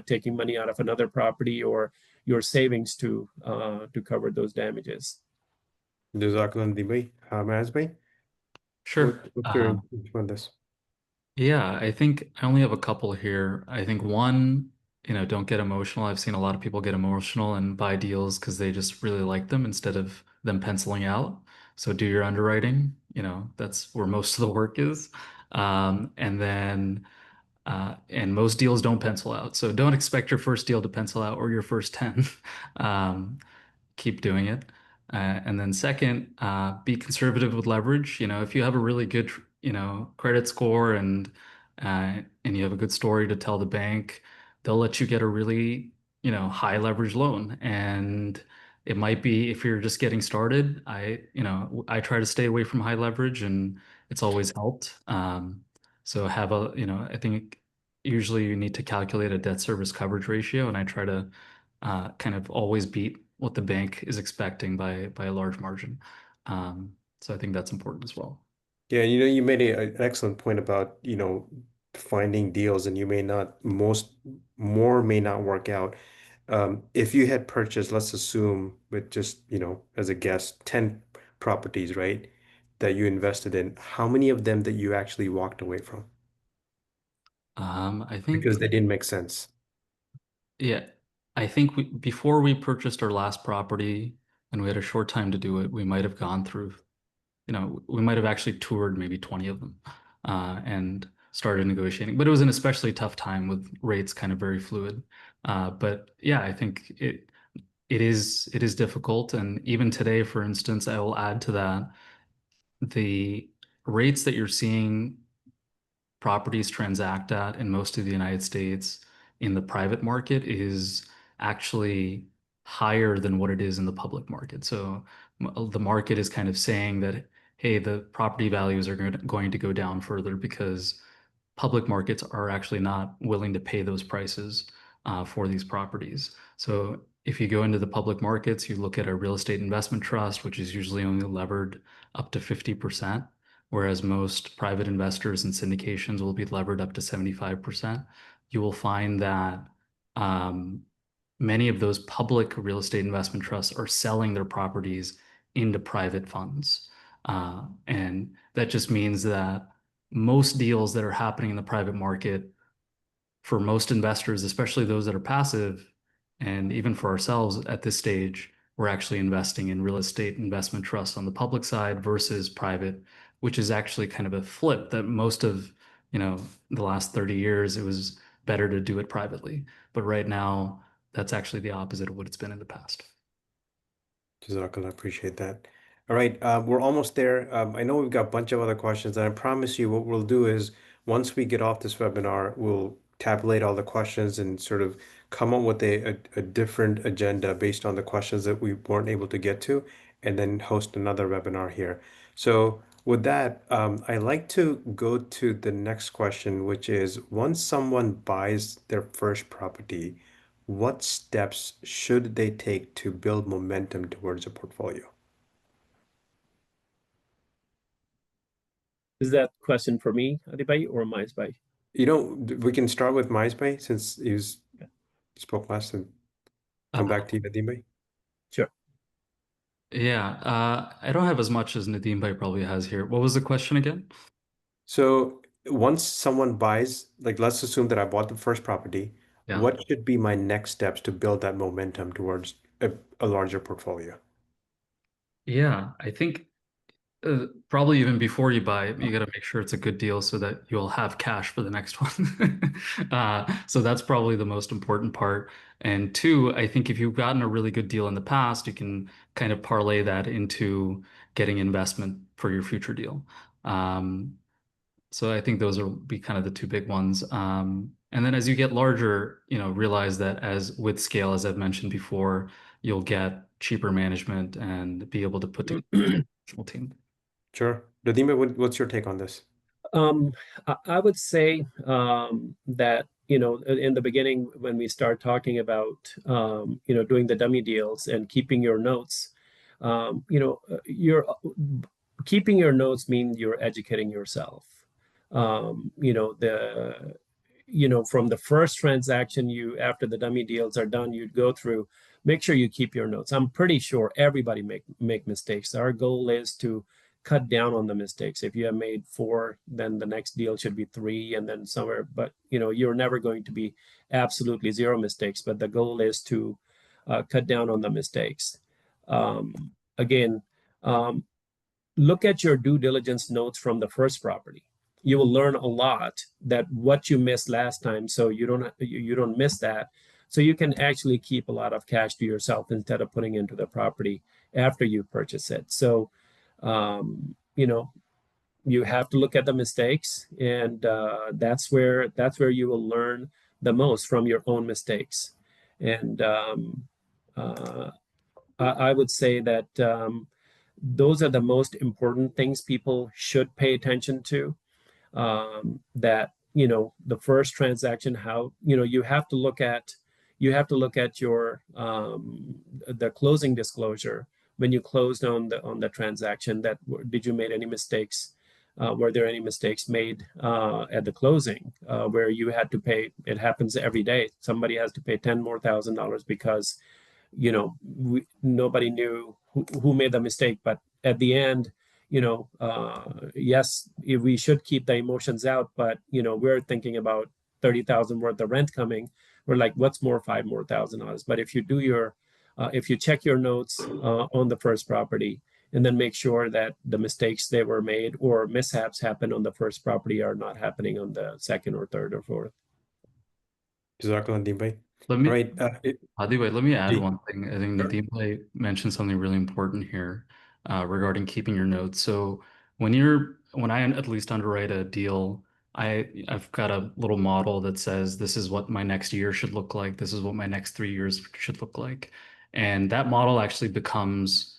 taking money out of another property or your savings to cover those damages. Jazakallah Nadeem bhai. Maaz bhai, Sure. what's your input on this? Yeah, I think I only have a couple here. I think one, don't get emotional. I've seen a lot of people get emotional and buy deals because they just really like them instead of them penciling out. So do your underwriting. That's where most of the work is. And then, and most deals don't pencil out. So don't expect your first deal to pencil out or your first 10. Keep doing it. And then second, be conservative with leverage. If you have a really good, credit score and you have a good story to tell the bank, they'll let you get a really, high leverage loan. And it might be if you're just getting started, I try to stay away from high leverage and it's always helped. So I think usually you need to calculate a debt service coverage ratio, and I try to kind of always beat what the bank is expecting by a large margin. So I think that's important as well. Yeah, you made an excellent point about, finding deals, and you may not, more may not work out. If you had purchased, let's assume with just, as a guess, 10 properties, right, that you invested in, how many of them that you actually walked away from I because think, they didn't make sense? yeah, I think before we purchased our last property and we had a short time to do it, we might have gone through, we might have actually toured maybe 20 of them and started negotiating. But it was an especially tough time with rates kind of very fluid. But yeah, I think it is difficult. And even today, for instance, I will add to that the rates that you're seeing properties transact at in most of the United States in the private market is actually higher than what it is in the public market. So the market is kind of saying that, hey, the property values are going to go down further because public markets are actually not willing to pay those prices for these properties. So if you go into the public markets, you look at a real estate investment trust, which is usually only levered up to 50%, whereas most private investors and syndications will be levered up to 75%. You will find that many of those public real estate investment trusts are selling their properties into private funds. And that just means that most deals that are happening in the private market for most investors, especially those that are passive, and even for ourselves at this stage, we're actually investing in real estate investment trusts on the public side versus private, which is actually kind of a flip that most of, the last 30 years, it was better to do it privately. But right now, that's actually the opposite of what it's been in the past. Jazakallah, appreciate that. All right, we're almost there. I know we've got a bunch of other questions, and I promise you what we'll do is once we get off this webinar, we'll tabulate all the questions and sort of come up with a different agenda based on the questions that we weren't able to get to, and then host another webinar here. So with that, I'd like to go to the next question, which is once someone buys their first property, what steps should they take to build momentum towards a portfolio? Is that question for me, Adibay, or Maisbay? We can start with Maisbay since he spoke last and come back to you, Nadeem. Sure. Yeah, I don't have as much as Nadeem Bhai probably has here. What was the question again? So once someone buys, like let's assume that I bought the first property, Yeah. what should be my next steps to build that momentum towards a larger portfolio? Yeah, I think Probably even before you buy it, you got to make sure it's a good deal so that you'll have cash for the next one. So that's probably the most important part. And two, I think if you've gotten a really good deal in the past, you can kind of parlay that into getting investment for your future deal. So I think those will be kind of the two big ones. And then as you get larger, realize that as with scale, as I've mentioned before, you'll get cheaper management and be able to put together a professional team. Sure. Nadima, what's your take on this? I would say that, in the beginning, when we start talking about, doing the dummy deals and keeping your notes, you're keeping your notes means you're educating yourself. From the first transaction, after the dummy deals are done, you'd go through, make sure you keep your notes. I'm pretty sure everybody make mistakes. Our goal is to cut down on the mistakes. If you have made 4, then the next deal should be 3, and then somewhere. But you're never going to be absolutely 0 mistakes. But the goal is to cut down on the mistakes. Again, look at your due diligence notes from the first property. You will learn a lot that what you missed last time, so you don't miss that. So you can actually keep a lot of cash to yourself instead of putting into the property after you purchase it. So, you have to look at the mistakes, and that's where you will learn the most from your own mistakes. And I would say that those are the most important things people should pay attention to. That the first transaction, how you have to look at your the closing disclosure when you closed on the transaction. That did you made any mistakes? Were there any mistakes made at the closing where you had to pay? It happens every day. Somebody has to pay $10,000 because nobody knew who made the mistake. But at the end, yes, we should keep the emotions out, but we're thinking about 30,000 worth of rent coming. We're like, what's more, $5,000? But if you check your notes on the first property, and then make sure that the mistakes they were made or mishaps happen on the first property are not happening on the second or third or fourth. Jazakallah, Nadeem bhai. Let me, Right. Hadi, let me add Ji. one thing. I think Sure. Nadeem bhai mentioned something really important here regarding keeping your notes. So when I at least underwrite a deal, I've got a little model that says this is what my next year should look like. This is what my next 3 years should look like. And that model actually becomes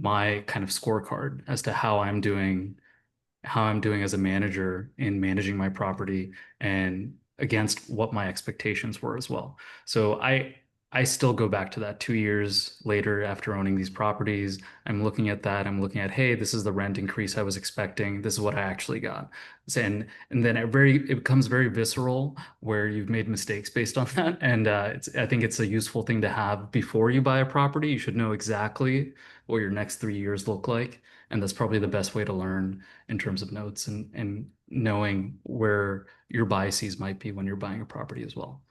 my kind of scorecard as to how I'm doing as a manager in managing my property and against what my expectations were as well. So I still go back to that 2 years later after owning these properties. I'm looking at that. I'm looking at, hey, this is the rent increase I was expecting. This is what I actually got. And then it becomes very visceral where you've made mistakes based on that. And I think it's a useful thing to have before you buy a property. You should know exactly what your next 3 years look like. And that's probably the best way to learn in terms of notes and knowing where your biases might be when you're buying a property as well.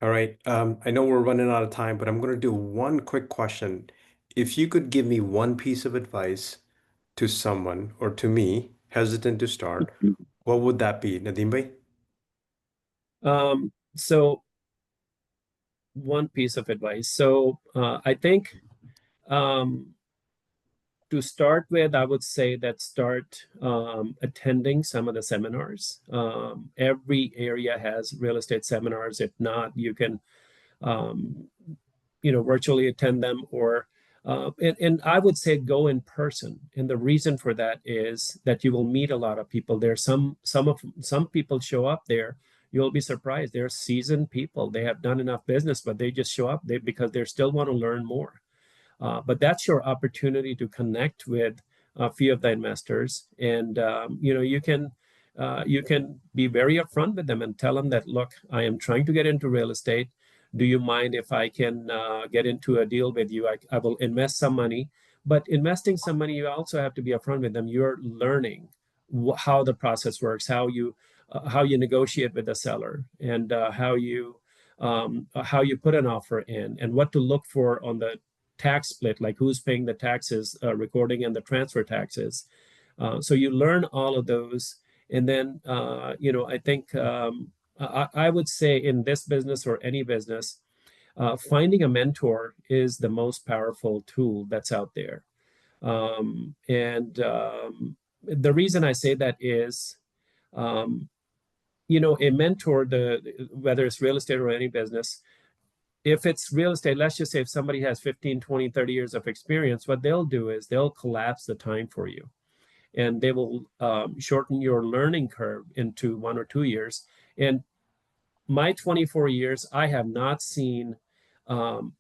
All right. I know we're running out of time, but I'm going to do one quick question. If you could give me one piece of advice to someone or to me hesitant to start, what would that be, Nadeem bhai? So one piece of advice. So I think to start with, I would say that start attending some of the seminars. Every area has real estate seminars. If not, you can, virtually attend them, or and I would say go in person. And the reason for that is that you will meet a lot of people there. Some people show up there. You'll be surprised. They're seasoned people. They have done enough business, but they just show up there because they still want to learn more. But that's your opportunity to connect with a few of the investors, and you can be very upfront with them and tell them that, look, I am trying to get into real estate. Do you mind if I can get into a deal with you? I will invest some money, but investing some money, you also have to be upfront with them. You're learning how the process works, how you negotiate with the seller, and how you put an offer in, and what to look for on the tax split, like who's paying the taxes, recording and the transfer taxes. So you learn all of those. And then, I think I would say in this business or any business, finding a mentor is the most powerful tool that's out there. And the reason I say that is, um, a mentor, whether it's real estate or any business, if it's real estate, let's just say if somebody has 15, 20, 30 years of experience, what they'll do is they'll collapse the time for you and they will shorten your learning curve into 1 or 2 years. And my 24 years, I have not seen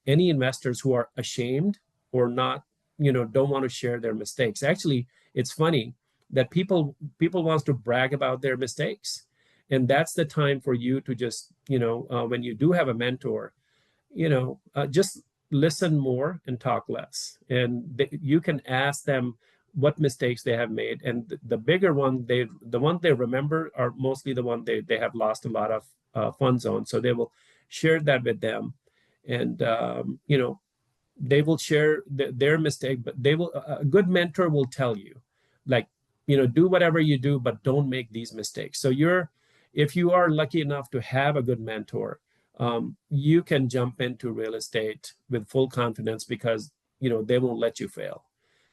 any investors who are ashamed or not, don't want to share their mistakes. Actually, it's funny that people wants to brag about their mistakes, and that's the time for you to just, when you do have a mentor, just listen more and talk less. And you can ask them what mistakes they have made. And the bigger one, the one they remember are mostly the one they have lost a lot of funds on. So they will share that with them. And, they will share their mistake, but a good mentor will tell you, like, do whatever you do, but don't make these mistakes. So if you are lucky enough to have a good mentor, you can jump into real estate with full confidence because, they won't let you fail.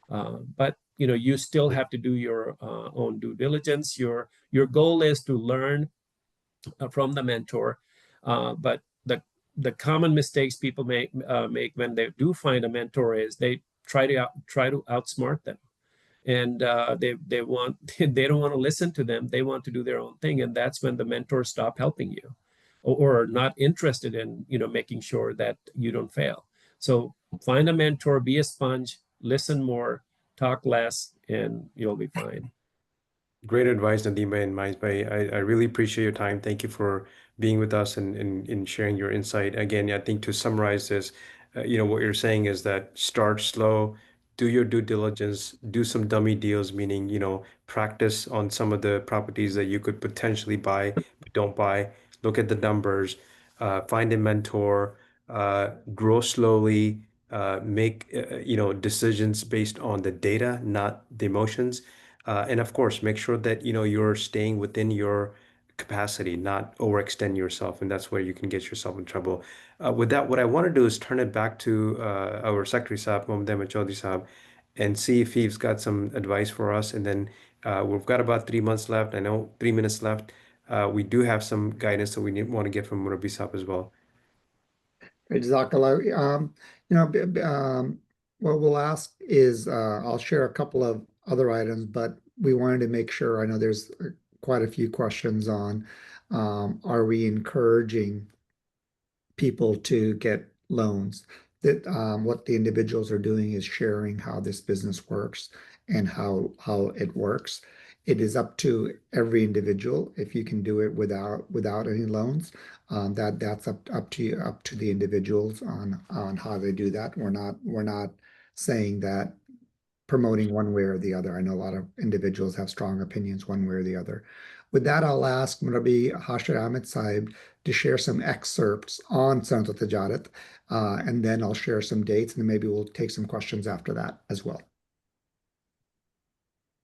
But, you still have to do your own due diligence. Your goal is to learn from the mentor. But the common mistakes people make when they do find a mentor is they try to outsmart them, and they don't want to listen to them. They want to do their own thing, and that's when the mentors stop helping you, or not interested in making sure that you don't fail. So find a mentor, be a sponge, listen more, talk less, and you'll be fine. Great advice, Nadima and Maisbhai. I really appreciate your time. Thank you for being with us and sharing your insight. Again, I think to summarize this, what you're saying is that start slow, do your due diligence, do some dummy deals, meaning, practice on some of the properties that you could potentially buy, but don't buy. Look at the numbers, find a mentor, grow slowly, make, decisions based on the data, not the emotions. And of course, make sure that you're staying within your capacity, not overextend yourself, and that's where you can get yourself in trouble. With that, what I want to do is turn it back to our Secretary Saab, Mohammed Ahmed Chaudhry Saab, and see if he's got some advice for us. And then we've got about 3 months left. I know 3 minutes left. We do have some guidance that want to get from Murabi Saab as well. Jazakallah. What we'll ask is, I'll share a couple of other items, but we wanted to make sure, I know there's quite a few questions on, are we encouraging people to get loans? That what the individuals are doing is sharing how this business works and how it works. It is up to every individual if you can do it without any loans. That's up to you, up to the individuals on how they do that. We're not saying that promoting one way or the other. I know a lot of individuals have strong opinions one way or the other. With that, I'll ask Murabi Hashir Ahmed Saib to share some excerpts on Sanat-o-Tijarat, and then I'll share some dates, and then maybe we'll take some questions after that as well.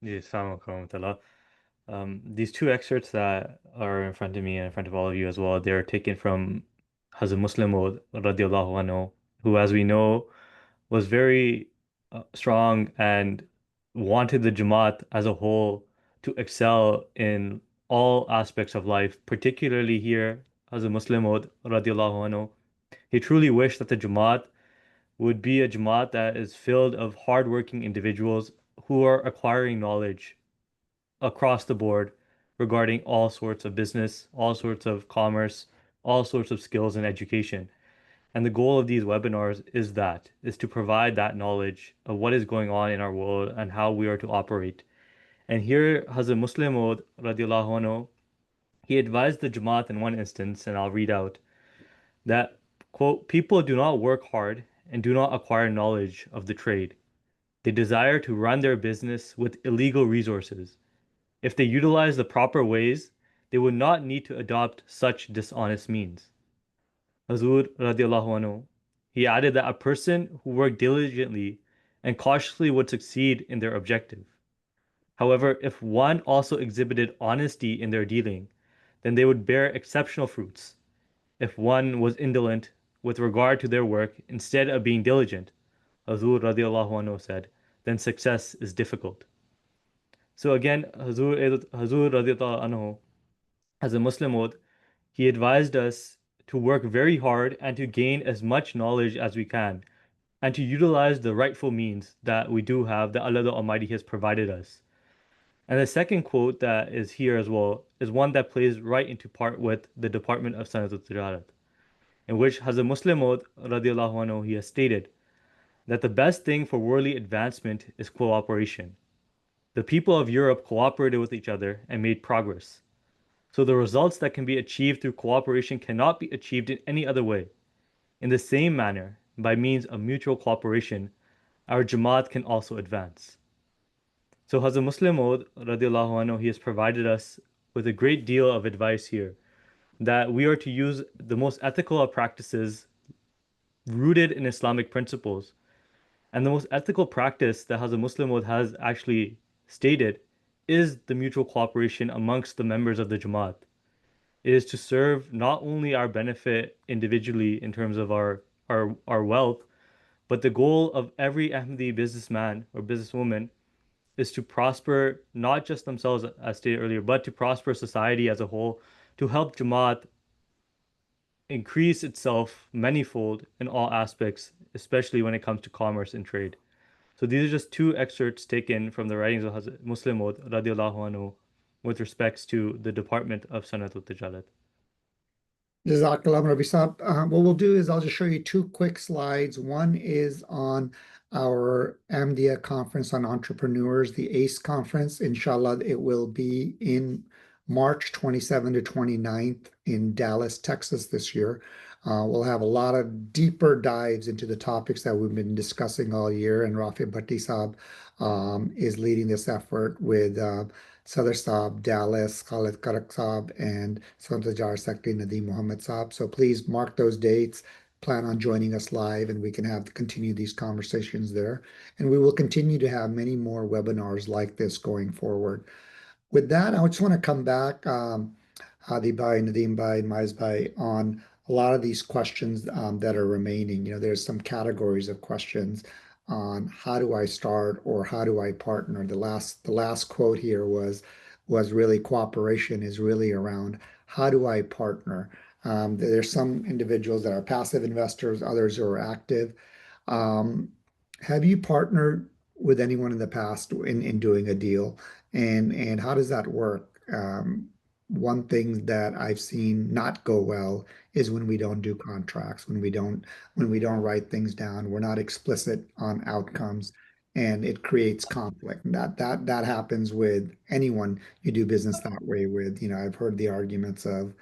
Yes, these two excerpts that are in front of me and in front of all of you as well, they're taken from Hazrat Muslim Maud radiallahu anhu, who, as we know, was very strong and wanted the Jamaat as a whole to excel in all aspects of life, particularly here, Hazrat Muslim Maud radiallahu anhu. He truly wished that the Jamaat would be a Jamaat that is filled of hardworking individuals who are acquiring knowledge across the board regarding all sorts of business, all sorts of commerce, all sorts of skills and education. And the goal of these webinars is to provide that knowledge of what is going on in our world and how we are to operate. And here, Hazrat Muslim Maud radiallahu anhu, he advised the Jamaat in one instance, and I'll read out, that, quote, people do not work hard and do not acquire knowledge of the trade. They desire to run their business with illegal resources. If they utilize the proper ways, they would not need to adopt such dishonest means. Hazur radiallahu anhu, he added that a person who worked diligently and cautiously would succeed in their objective. However, if one also exhibited honesty in their dealing, then they would bear exceptional fruits. If one was indolent with regard to their work instead of being diligent, Hazur radiallahu anhu said, then success is difficult. So again, Hazur radiallahu anhu, as a Muslim oath, he advised us to work very hard and to gain as much knowledge as we can and to utilize the rightful means that we do have, that Allah the Almighty has provided us. And the second quote that is here as well is one that plays right into part with the Department of Sanat-o-Tijarat, in which Hazrat Muslim Maud radiallahu anhu, he has stated that the best thing for worldly advancement is cooperation. The people of Europe cooperated with each other and made progress. So the results that can be achieved through cooperation cannot be achieved in any other way. In the same manner, by means of mutual cooperation, our Jamaat can also advance. So Hazrat Muslim Maud radiallahu anhu, he has provided us with a great deal of advice here that we are to use the most ethical of practices rooted in Islamic principles. And the most ethical practice that Hazrat Muslim Maud has actually stated is the mutual cooperation amongst the members of the Jamaat. It is to serve not only our benefit individually in terms of our wealth, but the goal of every Ahmadi businessman or businesswoman is to prosper not just themselves, as stated earlier, but to prosper society as a whole, to help Jamaat increase itself manifold in all aspects, especially when it comes to commerce and trade. So these are just two excerpts taken from the writings of Hazrat Muslim Maud radiallahu anhu with respects to the Department of Sanat-o-Tijarat. Jazakallah, Rabbi Saab. What we'll do is I'll just show you two quick slides. One is on our AMDIA conference on entrepreneurs, the ACE conference. Inshallah, it will be in March 27 to 29th in Dallas, Texas this year. We'll have a lot of deeper dives into the topics that we've been discussing all year, and Rafi Bhatti Saab is leading this effort with Sadr Saab, Dallas, Khalid Karak Saab, and Sanat-o-Tijarat Secretary Nadeem Muhammad Saab. So please mark those dates. Plan on joining us live, and we can continue these conversations there. And we will continue to have many more webinars like this going forward. With that, I just want to come back, Hadi Bhai, Nadeem Bhai, and Maiz Bhai, on a lot of these questions that are remaining. There's some categories of questions on how do I start or how do I partner. The last quote here was really cooperation is really around how do I partner. There's some individuals that are passive investors, others who are active. Um, have you partnered with anyone in the past in doing a deal? And how does that work? One thing that I've seen not go well is when we don't do contracts, when we don't write things down, we're not explicit on outcomes, and it creates conflict. And that happens with anyone you do business that way with. I've heard the arguments of,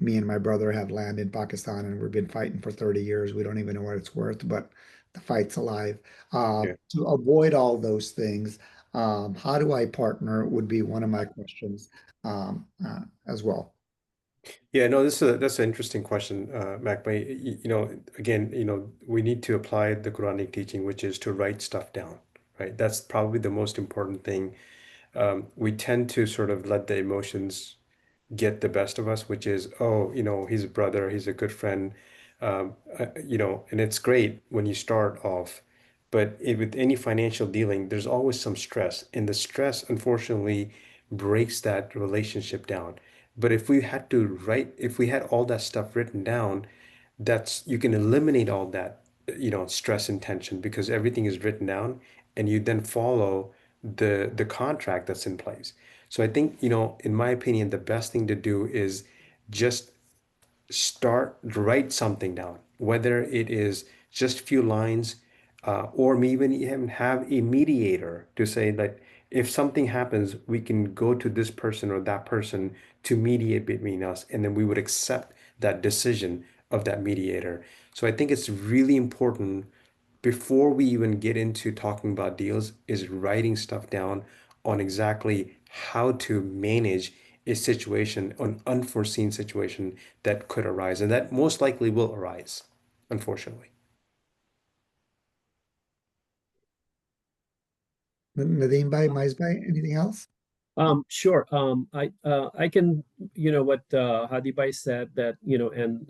me and my brother have land in Pakistan and we've been fighting for 30 years. We don't even know what it's worth, but the fight's alive. Yeah. To avoid all those things, how do I partner would be one of my questions as well. Yeah, no, that's an interesting question, Mac. But again, we need to apply the Quranic teaching, which is to write stuff down, right? That's probably the most important thing. We tend to sort of let the emotions get the best of us, which is, oh, he's a brother, he's a good friend, and it's great when you start off, but with any financial dealing, there's always some stress, and the stress, unfortunately, breaks that relationship down. But if we had all that stuff written down, you can eliminate all that, stress and tension because everything is written down, and you then follow the contract that's in place. So I think, in my opinion, the best thing to do is just write something down, whether it is just a few lines, or maybe even have a mediator to say that if something happens, we can go to this person or that person to mediate between us, and then we would accept that decision of that mediator. So I think it's really important before we even get into talking about deals is writing stuff down on exactly how to manage a situation, an unforeseen situation that could arise and that most likely will arise. unfortunately. Nadeem Bhai, Mais Bhai, anything else? Sure. I can, what Hadi Bhai said that, and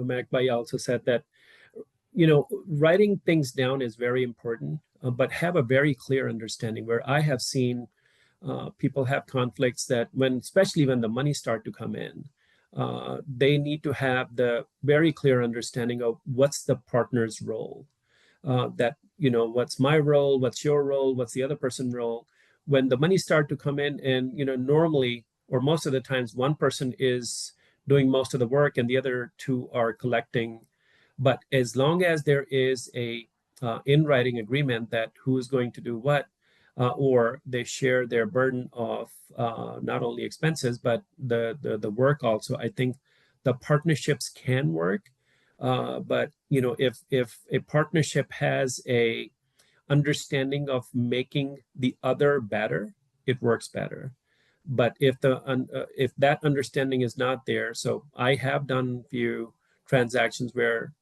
Mac Bhai also said that, writing things down is very important, but have a very clear understanding. Where I have seen people have conflicts that especially when the money start to come in, they need to have the very clear understanding of what's the partner's role. That what's my role, what's your role, what's the other person's role. When the money start to come in, and normally or most of the times one person is doing most of the work and the other two are collecting. But as long as there is a in writing agreement that who is going to do what, or they share their burden of not only expenses but the work also, I think the partnerships can work. But if a partnership has a understanding of making the other better, it works better. But if that understanding is not there, so I have done few transactions where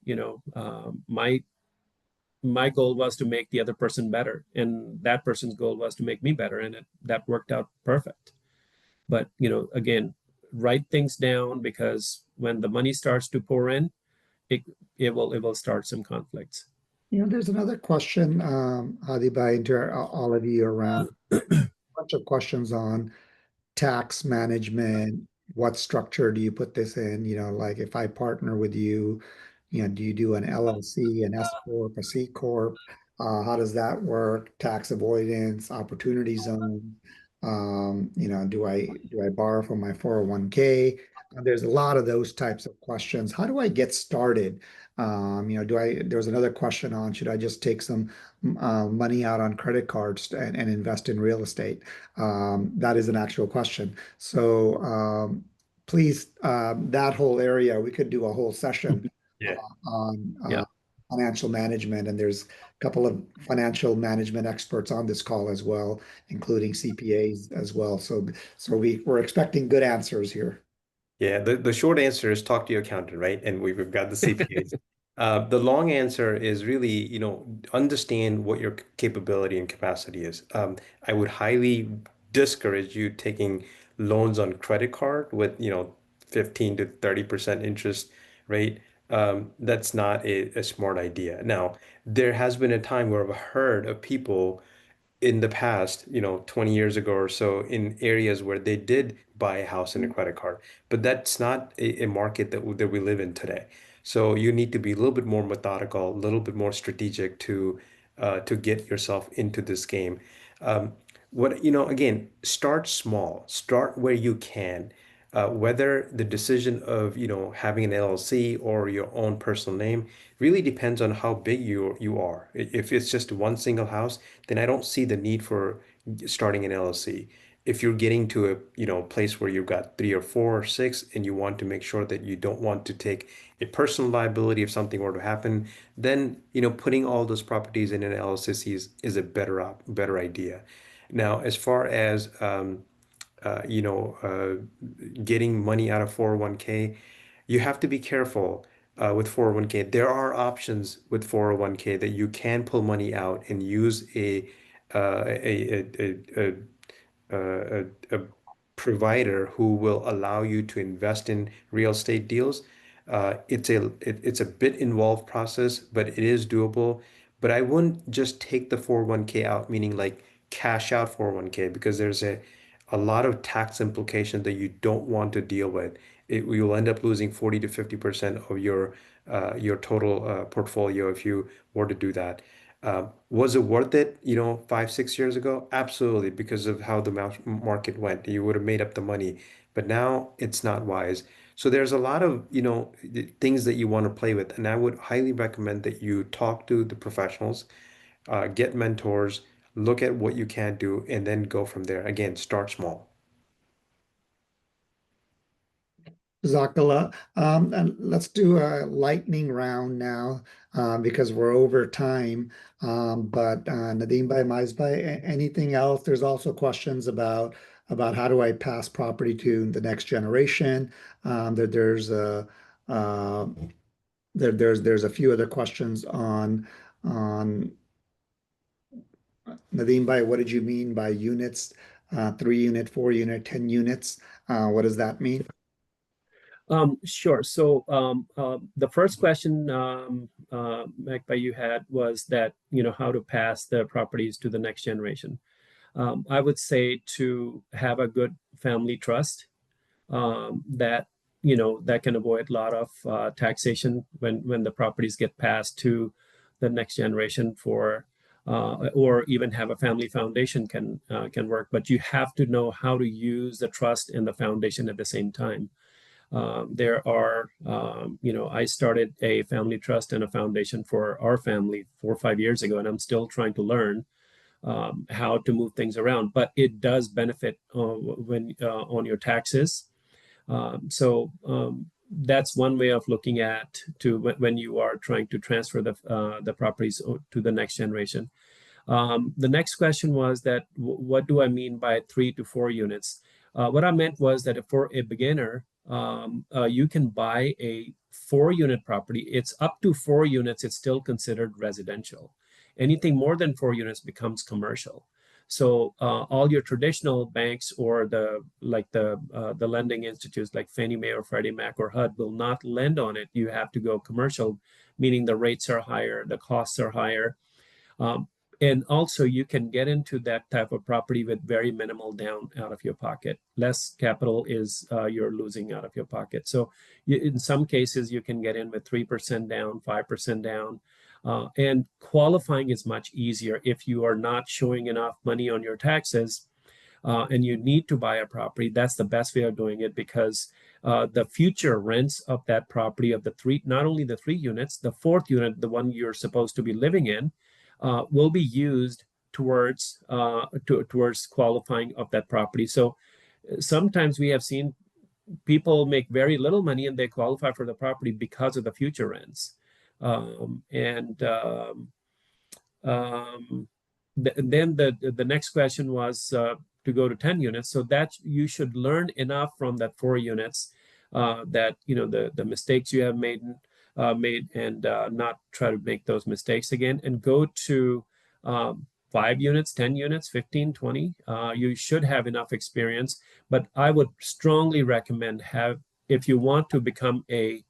my goal was to make the other person better, and that person's goal was to make me better, and that worked out perfect. But again, write things down, because when the money starts to pour in, it it will start some conflicts. There's another question, Hadi Bhai, to all of you around a bunch of questions on tax management. What structure do you put this in? Like if I partner with you, do you do an LLC, an S corp, a C corp? How does that work? Tax avoidance, opportunity zone. Do I borrow from my 401k? There's a lot of those types of questions. How do I get started? There's another question on, should I just take some money out on credit cards and invest in real estate? That is an actual question. So please, that whole area, we could do a whole session Yeah. on Yeah. financial management, and there's a couple of financial management experts on this call as well, including CPAs as well. So we're expecting good answers here. Yeah, the short answer is talk to your accountant, right? And we've got the CPAs. The long answer is really, understand what your capability and capacity is. I would highly discourage you taking loans on credit card with, 15 to 30% interest rate. That's not a smart idea. Now, there has been a time where I've heard of people in the past, 20 years ago or so, in areas where they did buy a house and a credit card. But that's not a market that we live in today. So you need to be a little bit more methodical, a little bit more strategic to get yourself into this game. Um, again, start small, start where you can. Whether the decision of, having an LLC or your own personal name really depends on how big you are. If it's just one single house, then I don't see the need for starting an LLC. If you're getting to a, place where you've got three or four or six and you want to make sure that you don't want to take a personal liability if something were to happen, then, putting all those properties in an LLC is a better idea. Now, as far as uh, you know, uh, getting money out of 401k, you have to be careful with 401k. There are options with 401k that you can pull money out and use a provider who will allow you to invest in real estate deals. It's a bit involved process, but it is doable. But I wouldn't just take the 401k out, meaning like cash out 401k, because there's a lot of tax implications that you don't want to deal with. You'll end up losing 40 to 50% of your total portfolio if you were to do that. Was it worth it, 5, 6 years ago? Absolutely, because of how the market went. You would have made up the money, but now it's not wise. So there's a lot of, things that you want to play with, and I would highly recommend that you talk to the professionals, get mentors, look at what you can do, and then go from there. Again, start small. Jazakallah. And let's do a lightning round now because we're over time. But Nadeem Bhai, Mais Bhai, anything else? There's also questions about how do I pass property to the next generation. There's a there's a few other questions on Nadeem Bhai, what did you mean by units? 3 unit, 4 unit, 10 units. What does that mean? Sure. So the first question, Magpie, you had was that, how to pass the properties to the next generation. I would say to have a good family trust that, that can avoid a lot of taxation when the properties get passed to the next generation or even have a family foundation can work. But you have to know how to use the trust and the foundation at the same time. I started a family trust and a foundation for our family 4 or 5 years ago, and I'm still trying to learn how to move things around. But it does benefit when on your taxes. That's one way of looking at to when you are trying to transfer the properties to the next generation. The next question was that what do I mean by 3 to 4 units? What I meant was that for a beginner, you can buy a 4 unit property. It's up to 4 units, it's still considered residential. Anything more than 4 units becomes commercial. So all your traditional banks or the lending institutes like Fannie Mae or Freddie Mac or HUD will not lend on it. You have to go commercial, meaning the rates are higher, the costs are higher. Um, and also, you can get into that type of property with very minimal down out of your pocket. Less capital is you're losing out of your pocket. So, in some cases, you can get in with 3% down, 5% down. And qualifying is much easier if you are not showing enough money on your taxes and you need to buy a property. That's the best way of doing it because the future rents of that property of the three, not only the 3 units, the fourth unit, the one you're supposed to be living in, will be used towards qualifying of that property. So sometimes we have seen people make very little money and they qualify for the property because of the future rents. And then the next question was to go to 10 units. So that you should learn enough from that 4 units that the mistakes you have made and not try to make those mistakes again and go to 5 units, 10 units, 15, 20. You should have enough experience, but I would strongly recommend if you want to become a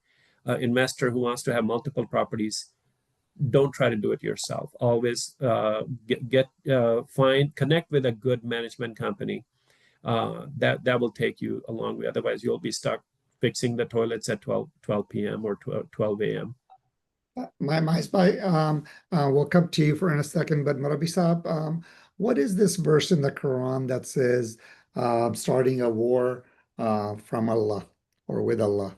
investor who wants to have multiple properties, don't try to do it yourself. Always connect with a good management company. That will take you a long way. Otherwise, you'll be stuck fixing the toilets at 12 p.m. or 12 a.m. My spy, we'll come to you for in a second, but Marabi Saab, what is this verse in the Quran that says starting a war from Allah or with Allah?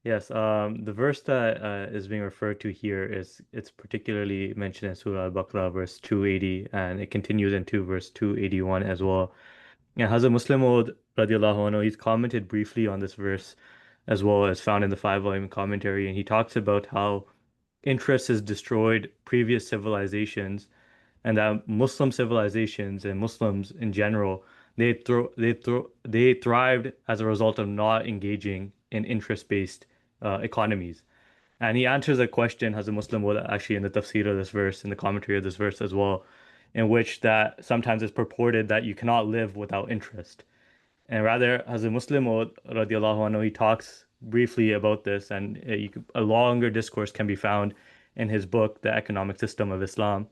Yes, the verse that is being referred to here it's particularly mentioned in Surah Al-Baqarah, verse 280, and it continues into verse 281 as well. And Hazrat Muslim Maud radiallahu anhu, he's commented briefly on this verse as well as found in the 5 volume commentary, and he talks about how interest has destroyed previous civilizations and that Muslim civilizations and Muslims in general, they thrived as a result of not engaging in interest-based economies. And he answers a question, has a Muslim would actually in the tafsir of this verse, in the commentary of this verse as well, in which that sometimes it's purported that you cannot live without interest. And rather, as a Muslim radiallahu anhu, he talks briefly about this, and a longer discourse can be found in his book, The Economic System of Islam.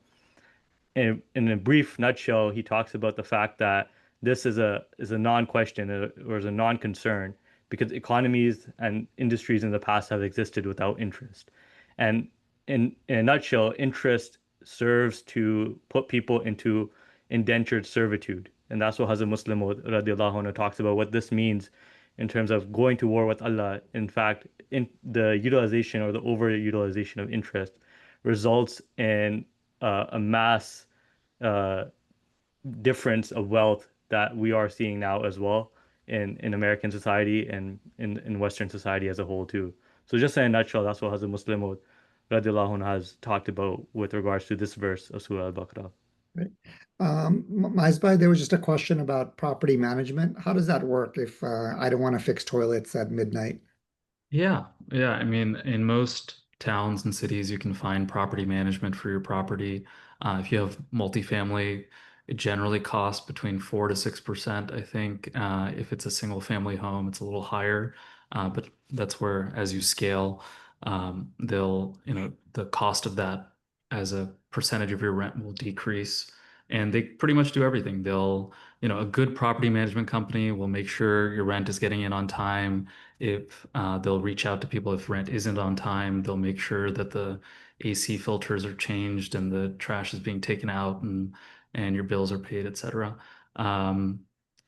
In a brief nutshell, he talks about the fact that this is a non-question or is a non-concern because economies and industries in the past have existed without interest. And in a nutshell, interest serves to put people into indentured servitude. And that's what Hazrat Muslim radiallahu anhu talks about, what this means in terms of going to war with Allah. In fact, in the utilization or the overutilization of interest results in a mass uh, difference of wealth that we are seeing now as well in American society and in Western society as a whole too. So just in a nutshell, that's what Hazrat Muslim radiallahu anhu has talked about with regards to this verse of Surah Al-Baqarah. Right. Maisbai, there was just a question about property management. How does that work if I don't want to fix toilets at midnight? Yeah, yeah. I mean, in most towns and cities, you can find property management for your property. If you have multifamily, it generally costs between 4 to 6%, I think. If it's a single family home, it's a little higher. But that's where, as you scale, the cost of that as a percentage of your rent will decrease. And they pretty much do everything. A good property management company will make sure your rent is getting in on time. If they'll reach out to people if rent isn't on time, they'll make sure that the AC filters are changed and the trash is being taken out and your bills are paid, etc. Um,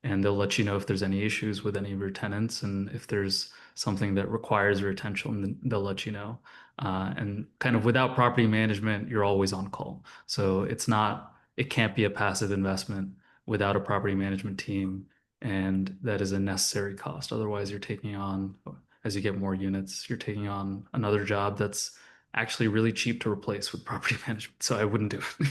and they'll let you know if there's any issues with any of your tenants, and if there's something that requires your attention, then they'll let you know. And kind of without property management, you're always on call. So it can't be a passive investment without a property management team, and that is a necessary cost. Otherwise, you're taking on, as you get more units, you're taking on another job that's actually really cheap to replace with property management. So I wouldn't do it.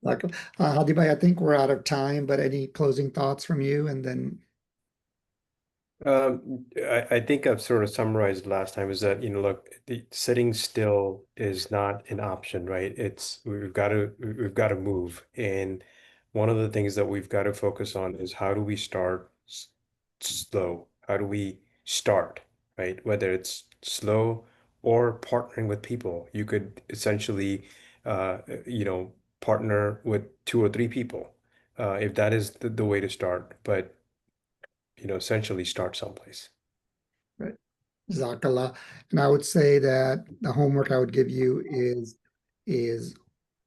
Like, Hadibai, I think we're out of time, but any closing thoughts from you? And then, I think I've sort of summarized last time is that, look, sitting still is not an option, right? We've got to move. And one of the things that we've got to focus on is how do we start slow? How do we start, right? Whether it's slow or partnering with people, you could essentially, uh, you know, partner with two or three people, if that is the way to start. But essentially start someplace. right, Jazakallah. And I would say that the homework I would give you is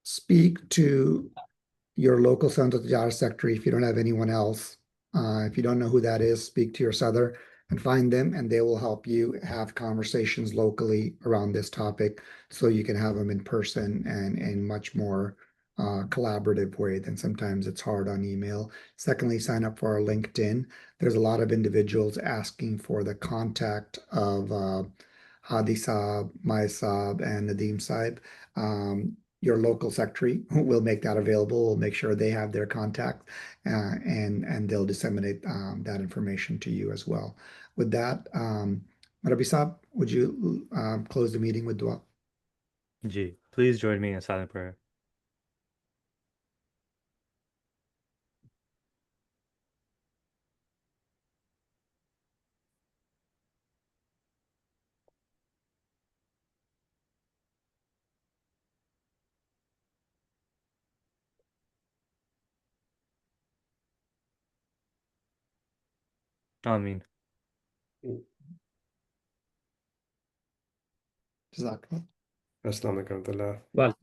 speak to your local Sanat-o-Tijarat secretary if you don't have anyone else. If you don't know who that is, speak to your Sadr and find them, and they will help you have conversations locally around this topic so you can have them in person and in much more collaborative way than sometimes it's hard on email. Secondly, sign up for our LinkedIn. There's a lot of individuals asking for the contact of Hadi Saab, Mai Saab, and Nadeem Saib. Your local secretary will make that available. We'll make sure they have their contact, and they'll disseminate that information to you as well. With that, Rabbi Saab, would you close the meeting with dua? Ji, please join me in silent prayer. Ameen. Jazakallah. Assalamu alaikum. Well,